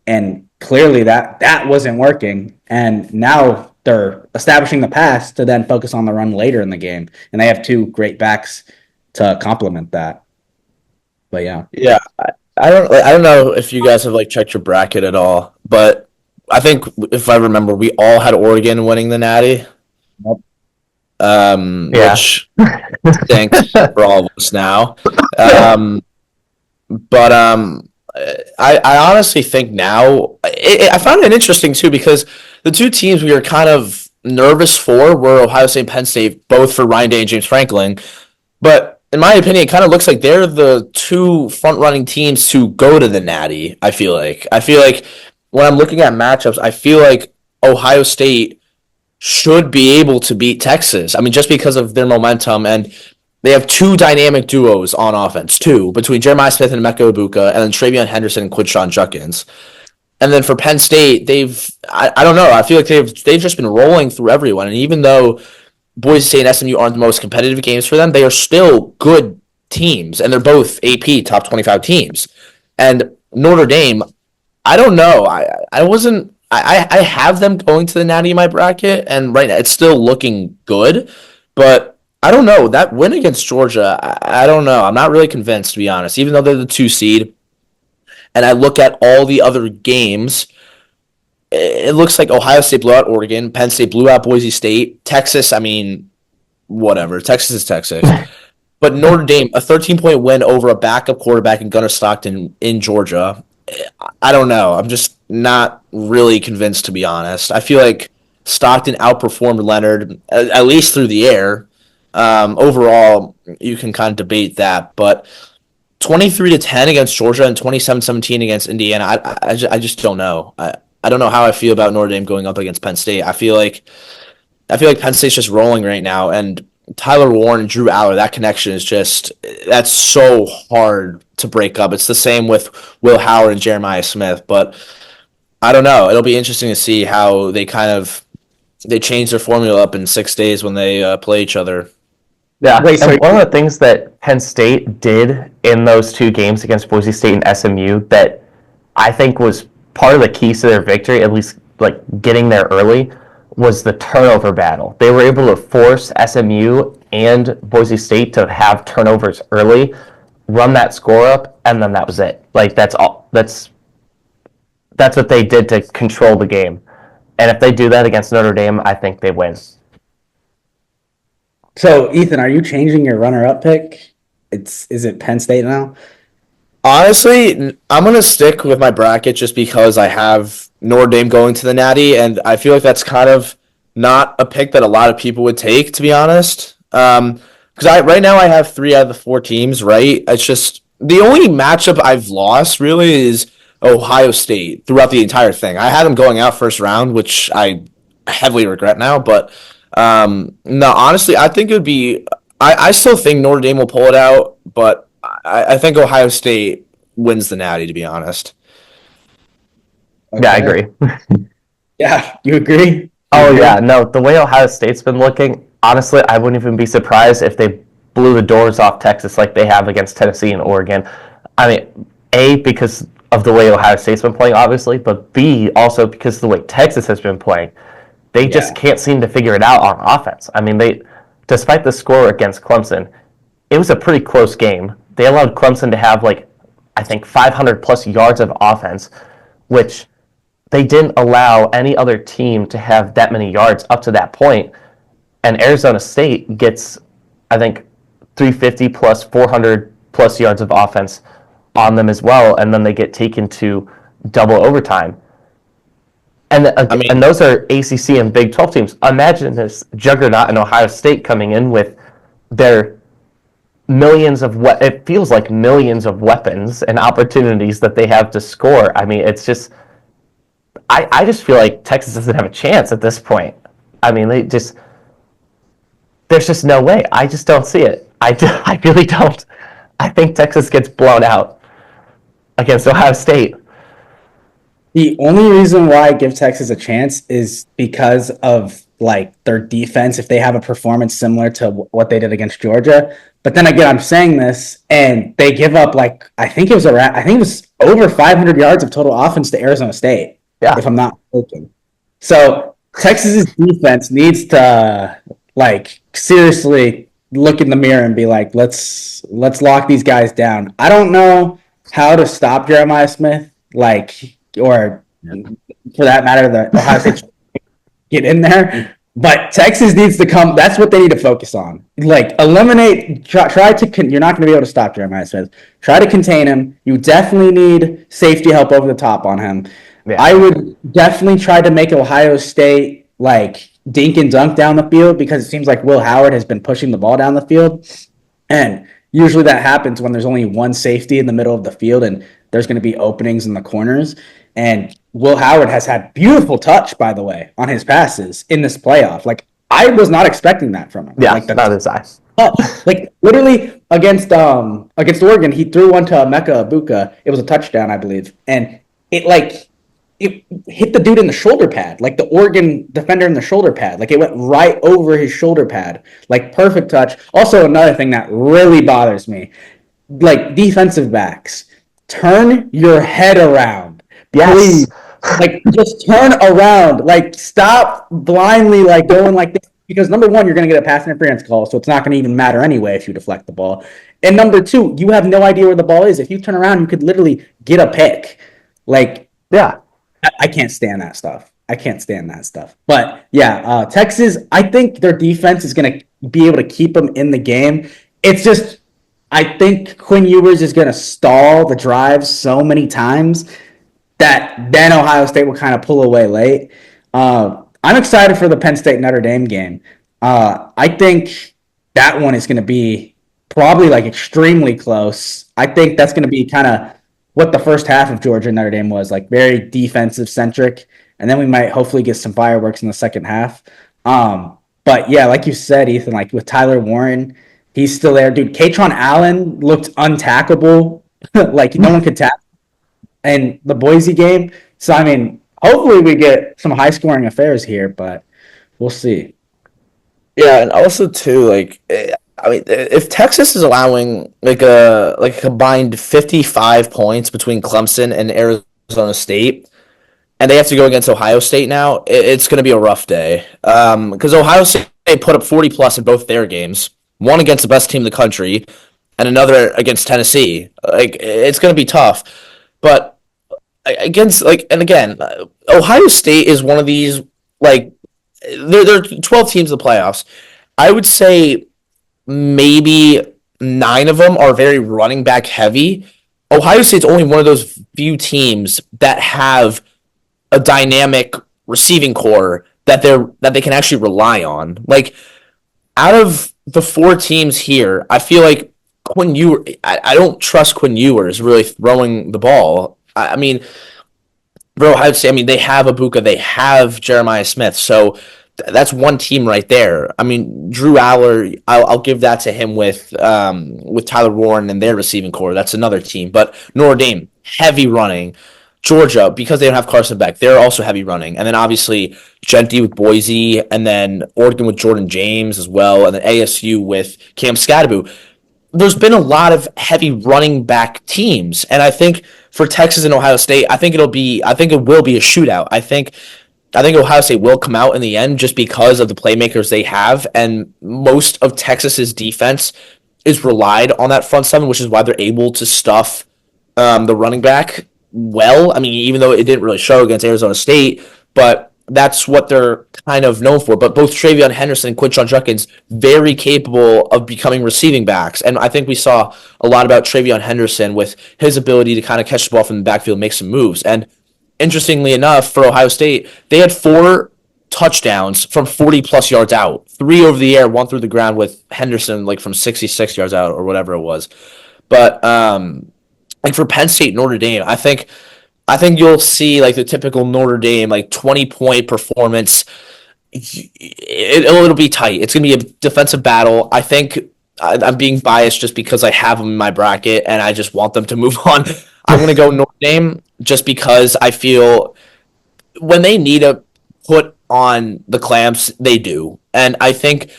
And clearly that wasn't working. And now they're establishing the pass to then focus on the run later in the game. And they have 2 great backs to complement that. But yeah. Yeah, I don't know if you guys have like checked your bracket at all, but I think if I remember, we all had Oregon winning the Natty. Yep. Which stinks for all of us now. But I honestly think now I found it interesting too because the 2 teams we were kind of nervous for were Ohio State and Penn State, both for Ryan Day and James Franklin. But in my opinion, it kind of looks like they're the 2 front-running teams to go to the Natty. I feel like when I'm looking at matchups, I feel like Ohio State should be able to beat Texas. I mean, just because of their momentum, and they have 2 dynamic duos on offense, between Jeremiah Smith and Emeka Ibuka, and then Travion Henderson and Quinshon Judkins. And then for Penn State, I don't know, I feel like they've just been rolling through everyone, and even though Boise State and SMU aren't the most competitive games for them, they are still good teams, and they're both AP top 25 teams. And Notre Dame, I don't know, I have them going to the Natty in my bracket, and right now it's still looking good, but I don't know. That win against Georgia, I don't know. I'm not really convinced, to be honest, even though they're the 2 seed. And I look at all the other games, it looks like Ohio State blew out Oregon, Penn State blew out Boise State, Texas, I mean, whatever. Texas is Texas. But Notre Dame, a 13-point win over a backup quarterback in Gunnar Stockton in Georgia. I don't know. I'm just not really convinced, to be honest. I feel like Stockton outperformed Leonard, at least through the air. Overall, you can kind of debate that, but 23-10 against Georgia and 27-17 against Indiana, I just don't know. I don't know how I feel about Notre Dame going up against Penn State. I feel like Penn State's just rolling right now, and Tyler Warren and Drew Aller, that connection is that's so hard to break up. It's the same with Will Howard and Jeremiah Smith, but I don't know. It'll be interesting to see how they change their formula up in 6 days when they play each other. Yeah, and one of the things that Penn State did in those 2 games against Boise State and SMU that I think was part of the keys to their victory, at least like getting there early, was the turnover battle. They were able to force SMU and Boise State to have turnovers early, run that score up, and then that was it. Like that's all. That's what they did to control the game. And if they do that against Notre Dame, I think they win. So, Ethan, are you changing your runner-up pick? Is it Penn State now? Honestly, I'm going to stick with my bracket just because I have Notre Dame going to the Natty, and I feel like that's kind of not a pick that a lot of people would take, to be honest. Because right now I have 3 out of the 4 teams, right? It's just the only matchup I've lost really is Ohio State throughout the entire thing. I had them going out first round, which I heavily regret now, but no, honestly, I think it would be. I still think Notre Dame will pull it out, but I think Ohio State wins the Natty, to be honest. Okay. Yeah, I agree. Yeah, you agree? Oh, yeah. No, the way Ohio State's been looking, honestly, I wouldn't even be surprised if they blew the doors off Texas like they have against Tennessee and Oregon. I mean, because of the way Ohio State's been playing, obviously, but B, also because of the way Texas has been playing. They just can't seem to figure it out on offense. I mean, despite the score against Clemson, it was a pretty close game. They allowed Clemson to have, like, I think 500 plus yards of offense, which they didn't allow any other team to have that many yards up to that point. And Arizona State gets, I think, 350 plus 400 plus yards of offense on them as well, and then they get taken to double overtime. And and those are ACC and Big 12 teams. Imagine this juggernaut in Ohio State coming in with their millions of it feels like millions of weapons and opportunities that they have to score. I mean, it's just I just feel like Texas doesn't have a chance at this point. I mean, there's just no way. I just don't see it. I really don't. I think Texas gets blown out against Ohio State. The only reason why I give Texas a chance is because of like their defense. If they have a performance similar to what they did against Georgia, but then again, I'm saying this, and they give up like I think it was over 500 yards of total offense to Arizona State. Yeah, if I'm not mistaken. So Texas's defense needs to like seriously look in the mirror and be like, let's lock these guys down. I don't know how to stop Jeremiah Smith, or for that matter, the Ohio State get in there. But Texas needs to come. That's what they need to focus on. Like eliminate. Try to. You're not going to be able to stop Jeremiah Smith. Try to contain him. You definitely need safety help over the top on him. Yeah. I would definitely try to make Ohio State like dink and dunk down the field, because it seems like Will Howard has been pushing the ball down the field, and usually that happens when there's only one safety in the middle of the field and there's going to be openings in the corners. And Will Howard has had beautiful touch, by the way, on his passes in this playoff. Like, I was not expecting that from him. Yeah, like, not his eyes. Like, literally against Oregon, he threw one to Emeka Ibuka. It was a touchdown, I believe. And it hit the dude in the shoulder pad, like the Oregon defender in the shoulder pad. Like, it went right over his shoulder pad. Like, perfect touch. Also, another thing that really bothers me, like, defensive backs, turn your head around. Yes. Please. Like, just turn around. Like, stop blindly, like, going like this. Because, number one, you're going to get a pass interference call, so it's not going to even matter anyway if you deflect the ball. And number two, you have no idea where the ball is. If you turn around, you could literally get a pick. Like, yeah. I can't stand that stuff. But, yeah, Texas, I think their defense is going to be able to keep them in the game. It's just, I think Quinn Ewers is going to stall the drives so many times that then Ohio State will kind of pull away late. I'm excited for the Penn State Notre Dame game. I think that one is going to be probably like extremely close. I think that's going to be kind of what the first half of Georgia Notre Dame was, like very defensive centric. And then we might hopefully get some fireworks in the second half. But yeah, like you said, Ethan, like with Tyler Warren, he's still there. Dude, Katron Allen looked untackable. Like no one could tackle in the Boise game. So, I mean, hopefully we get some high-scoring affairs here, but we'll see. Yeah, and also, too, like, I mean, if Texas is allowing, like a combined 55 points between Clemson and Arizona State, and they have to go against Ohio State now, it's going to be a rough day. Because Ohio State put up 40-plus in both their games, one against the best team in the country, and another against Tennessee. Like, it's going to be tough. But against, like, and again, Ohio State is one of these, like, there are 12 teams in the playoffs. I would say maybe 9 of them are very running back heavy. Ohio State's only one of those few teams that have a dynamic receiving core that they can actually rely on. Like, out of the 4 teams here, I feel like Quinn Ewers, I don't trust Quinn Ewers really throwing the ball. I mean, for Ohio State, I mean, they have Ibuka, they have Jeremiah Smith, so that's one team right there. I mean, Drew Aller, I'll give that to him with Tyler Warren and their receiving core. That's another team. But Notre Dame, heavy running. Georgia, because they don't have Carson Beck, they're also heavy running. And then obviously Genty with Boise, and then Oregon with Jordan James as well, and then ASU with Cam Scadaboo. There's been a lot of heavy running back teams, and I think for Texas and Ohio State, I think it will be a shootout. I think Ohio State will come out in the end just because of the playmakers they have, and most of Texas's defense is relied on that front seven, which is why they're able to stuff the running back well. I mean, even though it didn't really show against Arizona State, but that's what they're kind of known for. But both TreVeyon Henderson and Quinshon Judkins very capable of becoming receiving backs, and I think we saw a lot about TreVeyon Henderson with his ability to kind of catch the ball from the backfield, make some moves. And interestingly enough, for Ohio State, they had 4 touchdowns from 40-plus yards out, 3 over the air, 1 through the ground with Henderson like from 66 yards out or whatever it was. But like for Penn State, Notre Dame, I think you'll see like the typical Notre Dame like 20-point performance. It'll be tight. It's gonna be a defensive battle. I think I'm being biased just because I have them in my bracket and I just want them to move on. I'm gonna go Notre Dame just because I feel when they need to put on the clamps, they do, and I think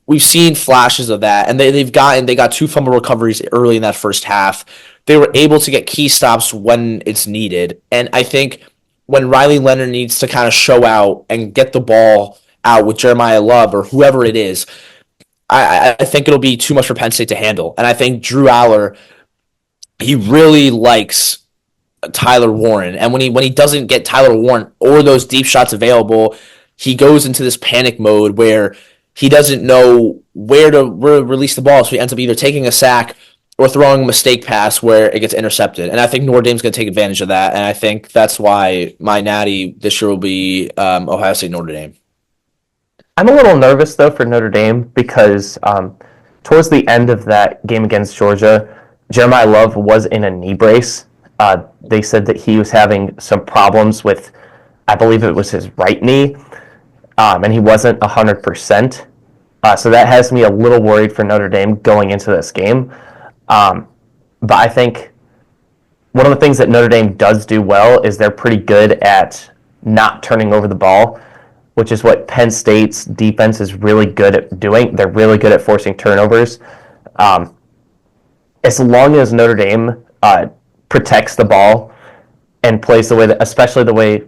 we've seen flashes of that. And they got 2 fumble recoveries early in that first half. They were able to get key stops when it's needed. And I think when Riley Leonard needs to kind of show out and get the ball out with Jeremiah Love or whoever it is, I think it'll be too much for Penn State to handle. And I think Drew Aller, he really likes Tyler Warren. And when he doesn't get Tyler Warren or those deep shots available, he goes into this panic mode where he doesn't know where to release the ball. So he ends up either taking a sack or throwing a mistake pass where it gets intercepted. And I think Notre Dame's going to take advantage of that. And I think that's why my natty this year will be Ohio State Notre Dame. I'm a little nervous, though, for Notre Dame because towards the end of that game against Georgia, Jeremiah Love was in a knee brace. They said that he was having some problems with, I believe it was his right knee, and he wasn't 100%. So that has me a little worried for Notre Dame going into this game. But I think one of the things that Notre Dame does do well is they're pretty good at not turning over the ball, which is what Penn State's defense is really good at doing. They're really good at forcing turnovers. As long as Notre Dame protects the ball and plays the way that, especially the way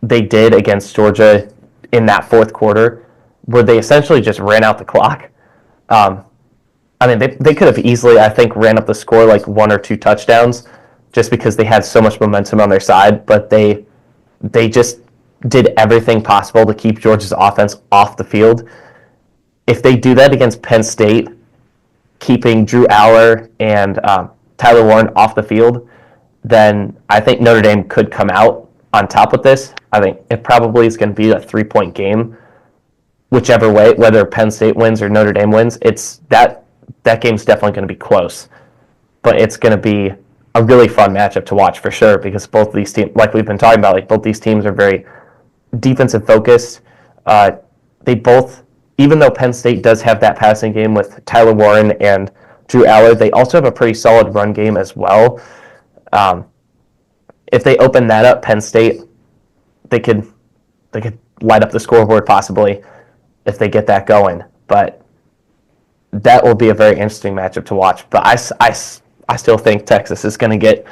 they did against Georgia in that fourth quarter, where they essentially just ran out the clock. I mean, they could have easily, I think, ran up the score like 1 or 2 touchdowns just because they had so much momentum on their side, but they just did everything possible to keep Georgia's offense off the field. If they do that against Penn State, keeping Drew Aller and Tyler Warren off the field, then I think Notre Dame could come out on top with this. I think it probably is going to be a 3-point game, whichever way, whether Penn State wins or Notre Dame wins. It's that game's definitely going to be close, but it's going to be a really fun matchup to watch for sure because both these teams, like we've been talking about, like both these teams are very defensive focused. They both, even though Penn State does have that passing game with Tyler Warren and Drew Aller, they also have a pretty solid run game as well. If they open that up, Penn State, they could light up the scoreboard possibly if they get that going. But that will be a very interesting matchup to watch. But I still think Texas is going to get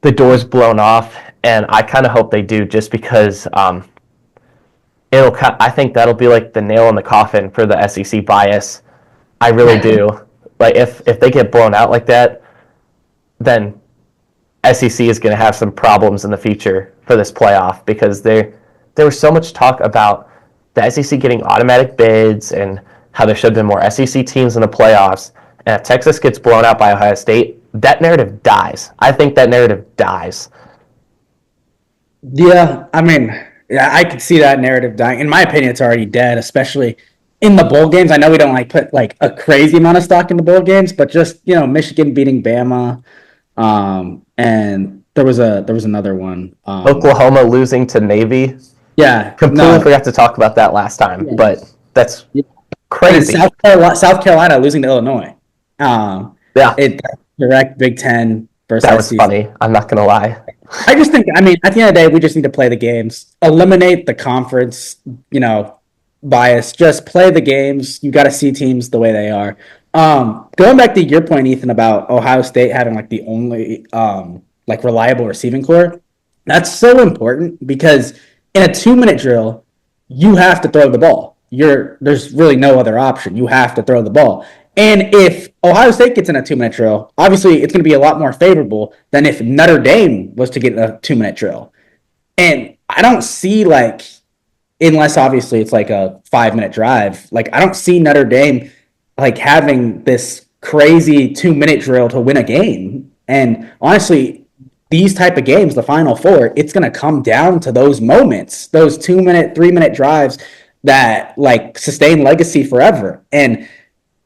the doors blown off, and I kind of hope they do just because I think that'll be like the nail in the coffin for the SEC bias. I really do. Like if they get blown out like that, then SEC is going to have some problems in the future for this playoff because there was so much talk about the SEC getting automatic bids and how there should have been more SEC teams in the playoffs. And if Texas gets blown out by Ohio State, that narrative dies. I think that narrative dies. Yeah, I mean, I could see that narrative dying. In my opinion, it's already dead, especially in the bowl games. I know we don't put a crazy amount of stock in the bowl games, but just Michigan beating Bama, and there was another one. Oklahoma losing to Navy. Yeah, completely forgot to talk about that last time, but that's crazy. South Carolina losing to Illinois. Direct Big Ten versus. That was funny. I'm not gonna lie. I just think, at the end of the day, we just need to play the games, eliminate the conference, bias. Just play the games. You got to see teams the way they are. Going back to your point, Ethan, about Ohio State having the only like reliable receiving core. That's so important because in a 2-minute drill, you have to throw the ball. There's really no other option. You have to throw the ball. And if Ohio State gets in a 2-minute drill, obviously it's going to be a lot more favorable than if Notre Dame was to get a 2-minute drill. And I don't see like, unless obviously it's like a 5-minute drive, like I don't see Notre Dame like having this crazy 2-minute drill to win a game. And honestly, these type of games, the Final Four, it's going to come down to those moments, those 2-minute, 3-minute drives that like sustain legacy forever. And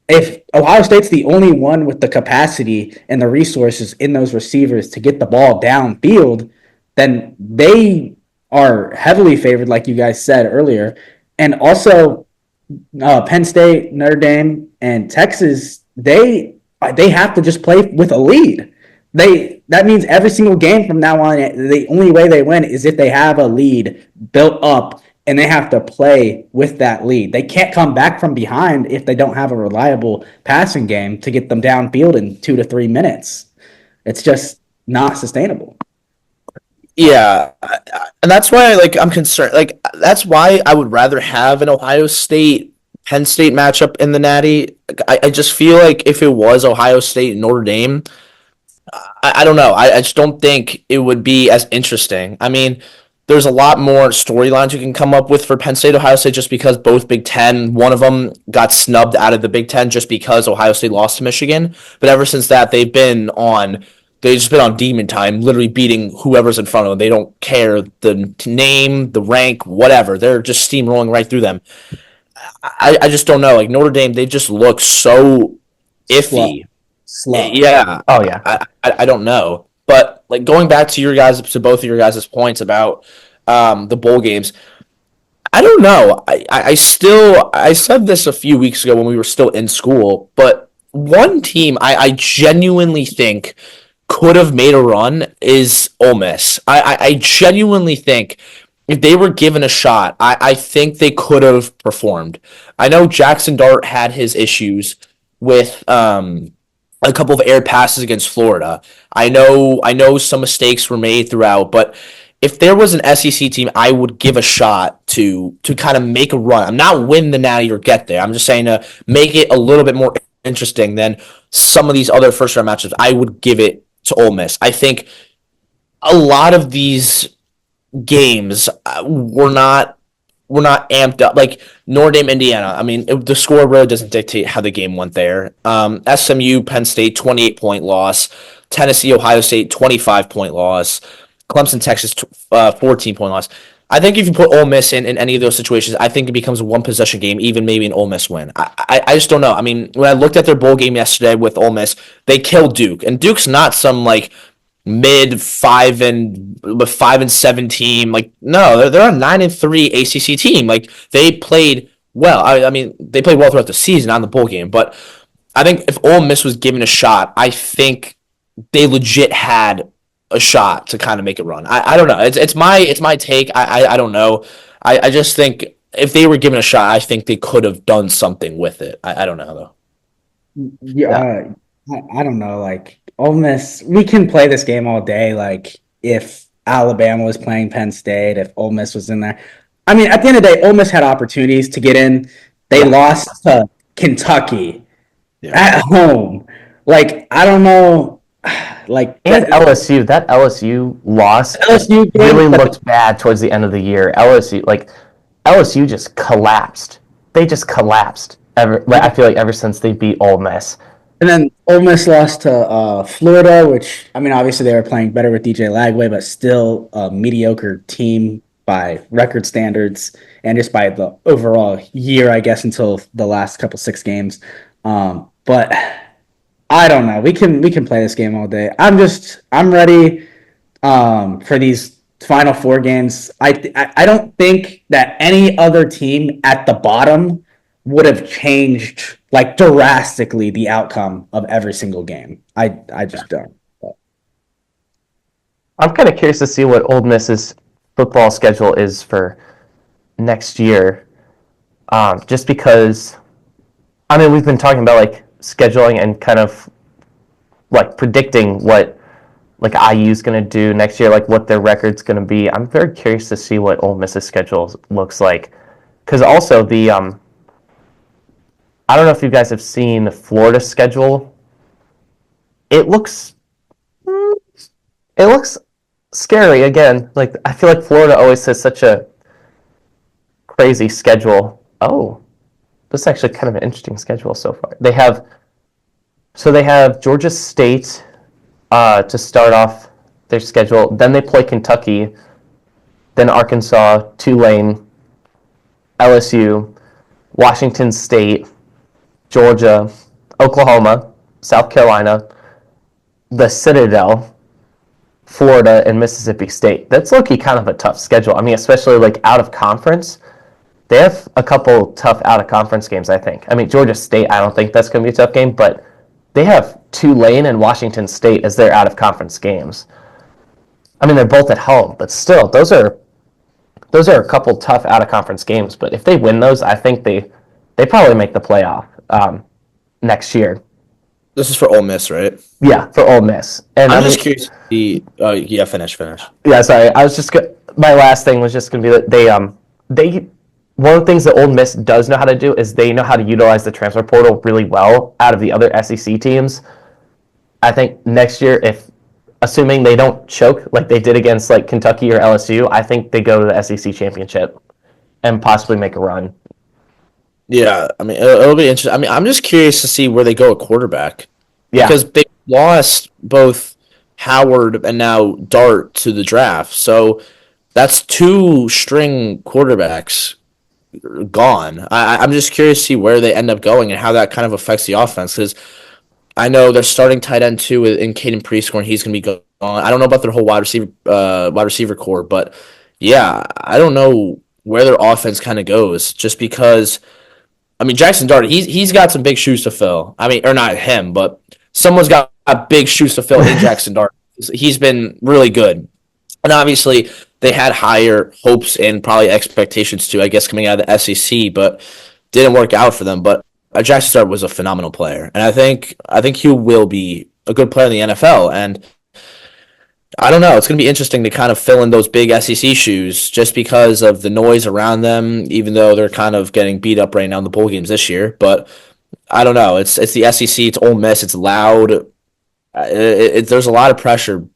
if Ohio State's the only one with the capacity and the resources in those receivers to get the ball downfield, then they are heavily favored, like you guys said earlier. And also, Penn State, Notre Dame, and Texas, they have to just play with a lead. That means every single game from now on, the only way they win is if they have a lead built up and they have to play with that lead. They can't come back from behind if they don't have a reliable passing game to get them downfield in 2 to 3 minutes. It's just not sustainable. Yeah, and that's why like I'm concerned. Like that's why I would rather have an Ohio State Penn State matchup in the Natty. I just feel like if it was Ohio State and Notre Dame, I don't know. I just don't think it would be as interesting. I mean, there's a lot more storylines you can come up with for Penn State, Ohio State, just because both Big Ten, one of them got snubbed out of the Big Ten just because Ohio State lost to Michigan. But ever since that, they've just been on demon time, literally beating whoever's in front of them. They don't care the name, the rank, whatever. They're just steamrolling right through them. I just don't know. Like Notre Dame, they just look so iffy. Slow. Yeah. Oh yeah. I don't know. But like going back to both of your guys' points about the bowl games, I don't know. I said this a few weeks ago when we were still in school, but one team I genuinely think could have made a run is Ole Miss. I genuinely think if they were given a shot, I think they could have performed. I know Jackson Dart had his issues with a couple of air passes against Florida. I know some mistakes were made throughout, but if there was an SEC team, I would give a shot to kind of make a run. I'm not win the Natty or get there. I'm just saying to make it a little bit more interesting than some of these other first round matchups. I would give it to Ole Miss. I think a lot of these games were not amped up. Like Notre Dame, Indiana. I mean, the score really doesn't dictate how the game went there. SMU, Penn State, 28-point loss. Tennessee, Ohio State, 25-point loss. Clemson, Texas, 14-point loss. I think if you put Ole Miss in any of those situations, I think it becomes a one-possession game, even maybe an Ole Miss win. I just don't know. I mean, when I looked at their bowl game yesterday with Ole Miss, they killed Duke, and Duke's not some like mid 5-7 team. Like no, they're a 9-3 ACC team. Like they played well. I mean, they played well throughout the season on the bowl game, but I think if Ole Miss was given a shot, I think they legit had a shot to kind of make it run. I don't know. It's my take. I don't know. I just think if they were given a shot, I think they could have done something with it. I don't know though. Yeah, I don't know. Like Ole Miss, we can play this game all day. Like if Alabama was playing Penn State, if Ole Miss was in there. I mean, at the end of the day, Ole Miss had opportunities to get in. They lost to Kentucky at home. Like I don't know. Like And LSU, that LSU loss LSU really looked bad towards the end of the year. LSU just collapsed. They just collapsed. I feel like ever since they beat Ole Miss. And then Ole Miss lost to Florida, which, I mean, obviously they were playing better with DJ Lagway, but still a mediocre team by record standards and just by the overall year, I guess, until the last couple 6 games. But I don't know. We can play this game all day. I'm ready for these Final Four games. I don't think that any other team at the bottom would have changed like drastically the outcome of every single game. I just don't. I'm kind of curious to see what Ole Miss's football schedule is for next year. Just because, I mean, we've been talking about like scheduling and kind of like predicting what like IU's going to do next year, like what their record's going to be. I'm very curious to see what Ole Miss's schedule looks like, because also the I don't know if you guys have seen Florida's schedule. It looks scary again. Like I feel like Florida always has such a crazy schedule. Oh, this is actually kind of an interesting schedule so far. They have Georgia State to start off their schedule. Then they play Kentucky, then Arkansas, Tulane, LSU, Washington State, Georgia, Oklahoma, South Carolina, the Citadel, Florida, and Mississippi State. That's low-key kind of a tough schedule. I mean, especially like out of conference. They have a couple tough out-of-conference games, I think. I mean, Georgia State, I don't think that's going to be a tough game, but they have Tulane and Washington State as their out-of-conference games. I mean, they're both at home, but still, those are a couple tough out-of-conference games. But if they win those, I think they probably make the playoff next year. This is for Ole Miss, right? Yeah, for Ole Miss. And I'm just curious. Finish. Yeah, sorry. I was just my last thing was just going to be that they one of the things that Ole Miss does know how to do is they know how to utilize the transfer portal really well out of the other SEC teams. I think next year, if assuming they don't choke like they did against like Kentucky or LSU, I think they go to the SEC championship and possibly make a run. Yeah, I mean, it'll be interesting. I mean, I'm just curious to see where they go at quarterback. Yeah. Because they lost both Howard and now Dart to the draft. So that's 2 string quarterbacks gone. I'm just curious to see where they end up going and how that kind of affects the offense. Because I know they're starting tight end too in Caden Prescorn. He's going to be gone. I don't know about their whole wide receiver core, but yeah, I don't know where their offense kind of goes. Just because, I mean, Jackson Dart, he's got some big shoes to fill. I mean, or not him, but someone's got big shoes to fill in Jackson Dart. He's been really good, and obviously they had higher hopes and probably expectations too, I guess, coming out of the SEC, but didn't work out for them. But Jackson Dart was a phenomenal player, and I think he will be a good player in the NFL. And I don't know, it's going to be interesting to kind of fill in those big SEC shoes just because of the noise around them, even though they're kind of getting beat up right now in the bowl games this year. But I don't know. It's the SEC. It's Ole Miss. It's loud. There's a lot of pressure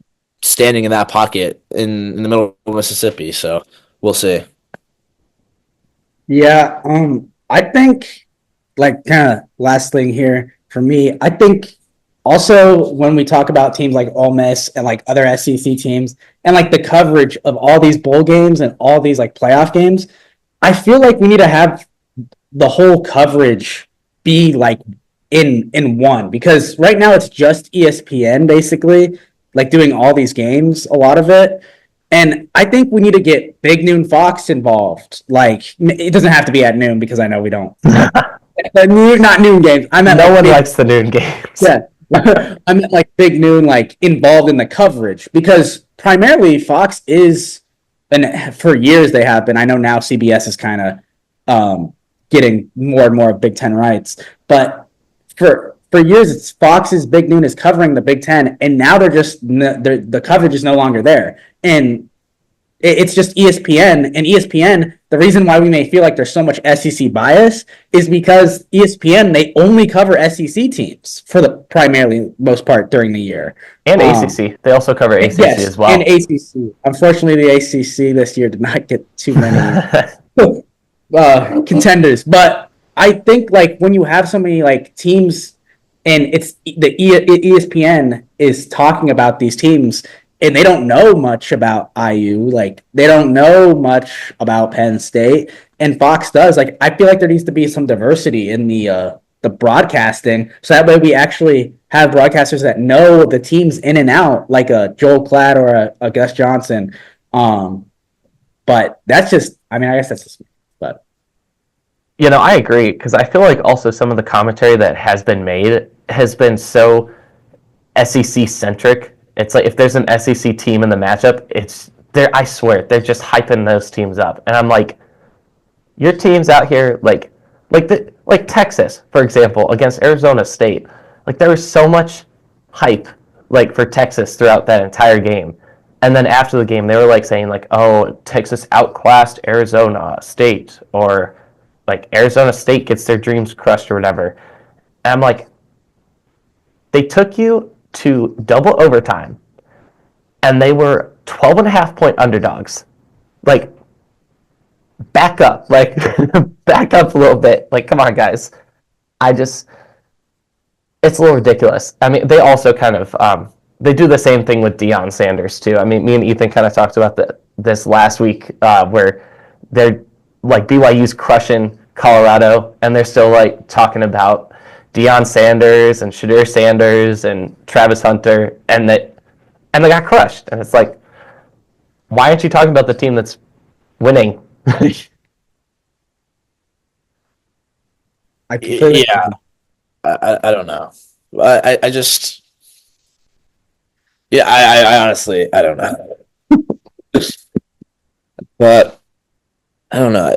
standing in that pocket in the middle of Mississippi. So we'll see. Yeah, I think like kind of last thing here for me, I think also when we talk about teams like Ole Miss and like other SEC teams and like the coverage of all these bowl games and all these like playoff games, I feel like we need to have the whole coverage be like in one, because right now it's just ESPN basically like doing all these games, a lot of it. And I think we need to get Big Noon Fox involved. Like, it doesn't have to be at noon because I know we don't. Not noon games. I meant no one likes the noon games. Yeah. I meant like Big Noon, like involved in the coverage, because primarily Fox is, and for years they have been. I know now CBS is kind of getting more and more of Big Ten rights, but for years it's Fox's Big Noon is covering the Big Ten, and now the coverage is no longer there, and it's just ESPN. And ESPN, the reason why we may feel like there's so much SEC bias is because ESPN, they only cover SEC teams for the primarily most part during the year. And ACC. They also cover ACC as well. And ACC. Unfortunately, the ACC this year did not get too many contenders. But I think like when you have so many like teams and it's the ESPN is talking about these teams, and they don't know much about IU. Like, they don't know much about Penn State. And Fox does. Like, I feel like there needs to be some diversity in the broadcasting. So that way we actually have broadcasters that know the teams in and out, like a Joel Klatt or a Gus Johnson. But that's just, I mean, I guess that's just me. But, you know, I agree, because I feel like also some of the commentary that has been made has been so SEC-centric. It's like if there's an SEC team in the matchup, it's there. I swear they're just hyping those teams up, and I'm like, your team's out here like Texas, for example, against Arizona State. Like there was so much hype like for Texas throughout that entire game. And then after the game, they were like saying like, "Oh, Texas outclassed Arizona State," or like Arizona State gets their dreams crushed or whatever. And I'm like, they took you to double overtime, and they were 12 and a half point underdogs. Like, back up, like back up a little bit. Like, come on, guys. I just, it's a little ridiculous. I mean, they also kind of they do the same thing with Deion Sanders too. I mean, me and Ethan kind of talked about this last week where they're like BYU's crushing Colorado, and they're still like talking about Deion Sanders and Shadir Sanders and Travis Hunter, and they got crushed. And it's like, why aren't you talking about the team that's winning? I completely Yeah, I don't know. I just yeah, I honestly I don't know. But I don't know.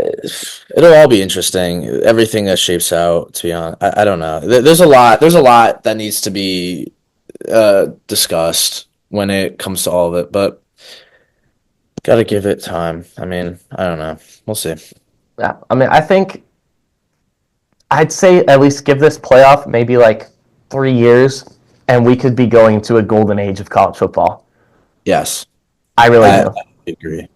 It'll all be interesting. Everything that shapes out, to be honest. I don't know. There's a lot. There's a lot that needs to be discussed when it comes to all of it, but gotta give it time. I mean, I don't know. We'll see. Yeah, I mean, I think I'd say at least give this playoff maybe like 3 years, and we could be going to a golden age of college football. Yes, I really I, do. I agree.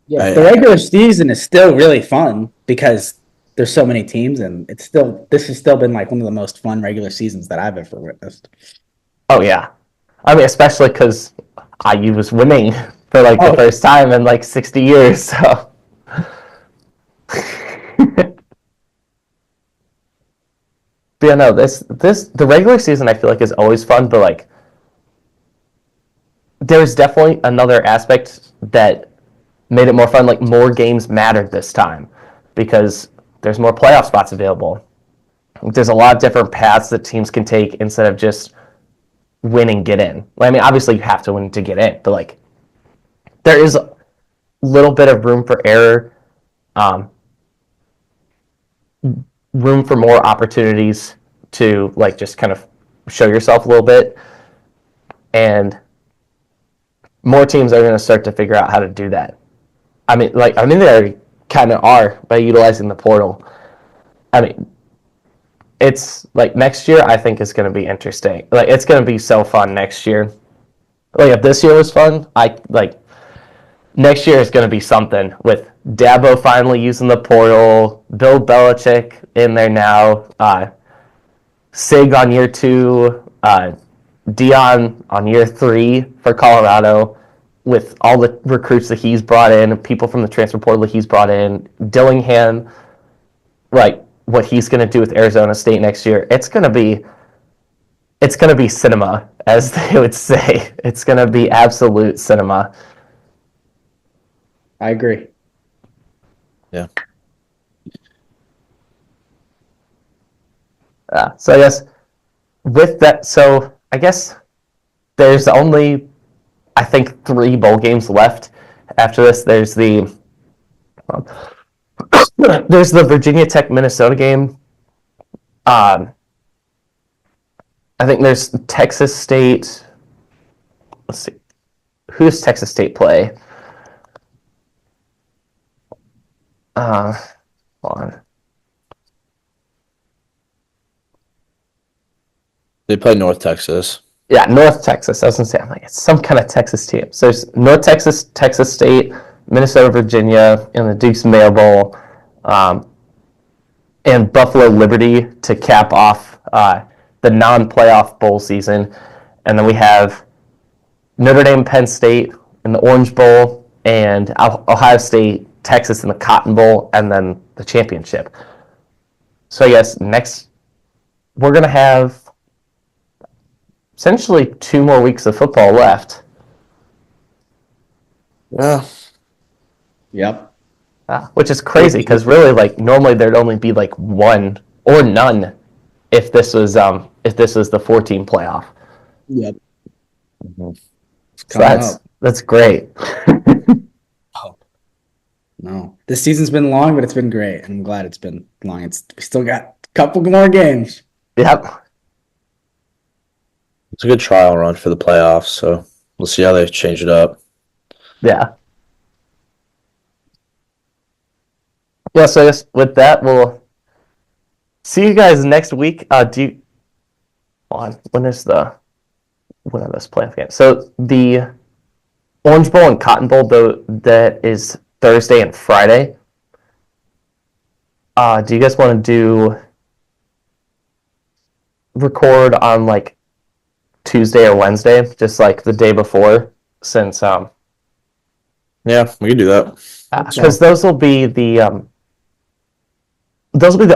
Yeah, the regular season is still really fun because there's so many teams, and this has still been like one of the most fun regular seasons that I've ever witnessed. Oh yeah, I mean, especially because IU was winning for like the first time in like 60 years. So. But yeah, no, the regular season I feel like is always fun, but like there's definitely another aspect that made it more fun. Like more games mattered this time because there's more playoff spots available. There's a lot of different paths that teams can take instead of just win and get in. I mean, obviously you have to win to get in, but like there is a little bit of room for error, room for more opportunities to like just kind of show yourself a little bit, and more teams are going to start to figure out how to do that. I mean, they already kind of are by utilizing the portal. I mean, it's like next year I think is going to be interesting. Like it's going to be so fun next year. Like if this year was fun, next year is going to be something with Dabo finally using the portal, Bill Belichick in there now, Sig on year 2, Deion on year 3 for Colorado, with all the recruits that he's brought in, people from the transfer portal that he's brought in, Dillingham, like what he's going to do with Arizona State next year. It's going to be cinema, as they would say. It's going to be absolute cinema. I agree. Yeah. So I guess with that, I guess there's only, I think, 3 bowl games left after this. There's the Virginia Tech Minnesota game. I think there's Texas State. Let's see, who does Texas State play? Hold on. They play North Texas. Yeah, North Texas. I was gonna say, I'm like, it's some kind of Texas team. So there's North Texas, Texas State, Minnesota, Virginia, in the Duke's Mayo Bowl, and Buffalo Liberty to cap off the non-playoff bowl season, and then we have Notre Dame, Penn State in the Orange Bowl, and Ohio State, Texas in the Cotton Bowl, and then the championship. So I guess next we're gonna have essentially 2 more weeks of football left. Yeah. Yep. Which is crazy because really, like, normally there'd only be like 1 or none if this was the 14 playoff. Yep. So that's great. No, this season's been long, but it's been great. I'm glad it's been long. We still got a couple more games. Yep. It's a good trial run for the playoffs, so we'll see how they change it up. Yeah. Yeah, so I guess with that, we'll see you guys next week. Hold on, when are those playoff games? So the Orange Bowl and Cotton Bowl, though, that is Thursday and Friday. Do you guys want to record on like Tuesday or Wednesday, just like the day before, since Yeah, we can do that. because those will be the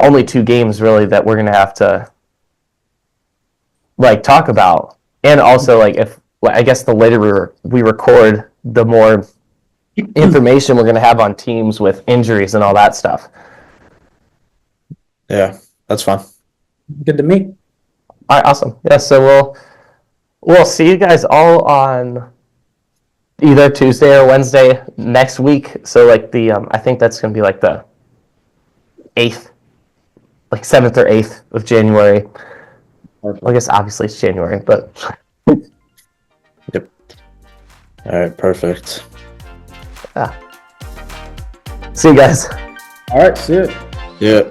only two games really that we're gonna have to like talk about, and also like if I guess the later we record, the more information we're gonna have on teams with injuries and all that stuff. Yeah, that's fine. Good to me. All right, awesome. Yeah, so we'll see you guys all on either Tuesday or Wednesday next week. So like the I think that's gonna be like the 8th, like 7th or 8th of January. Well, I guess obviously it's January, but Yep. All right, perfect. see you guys. All right, see you. Yeah.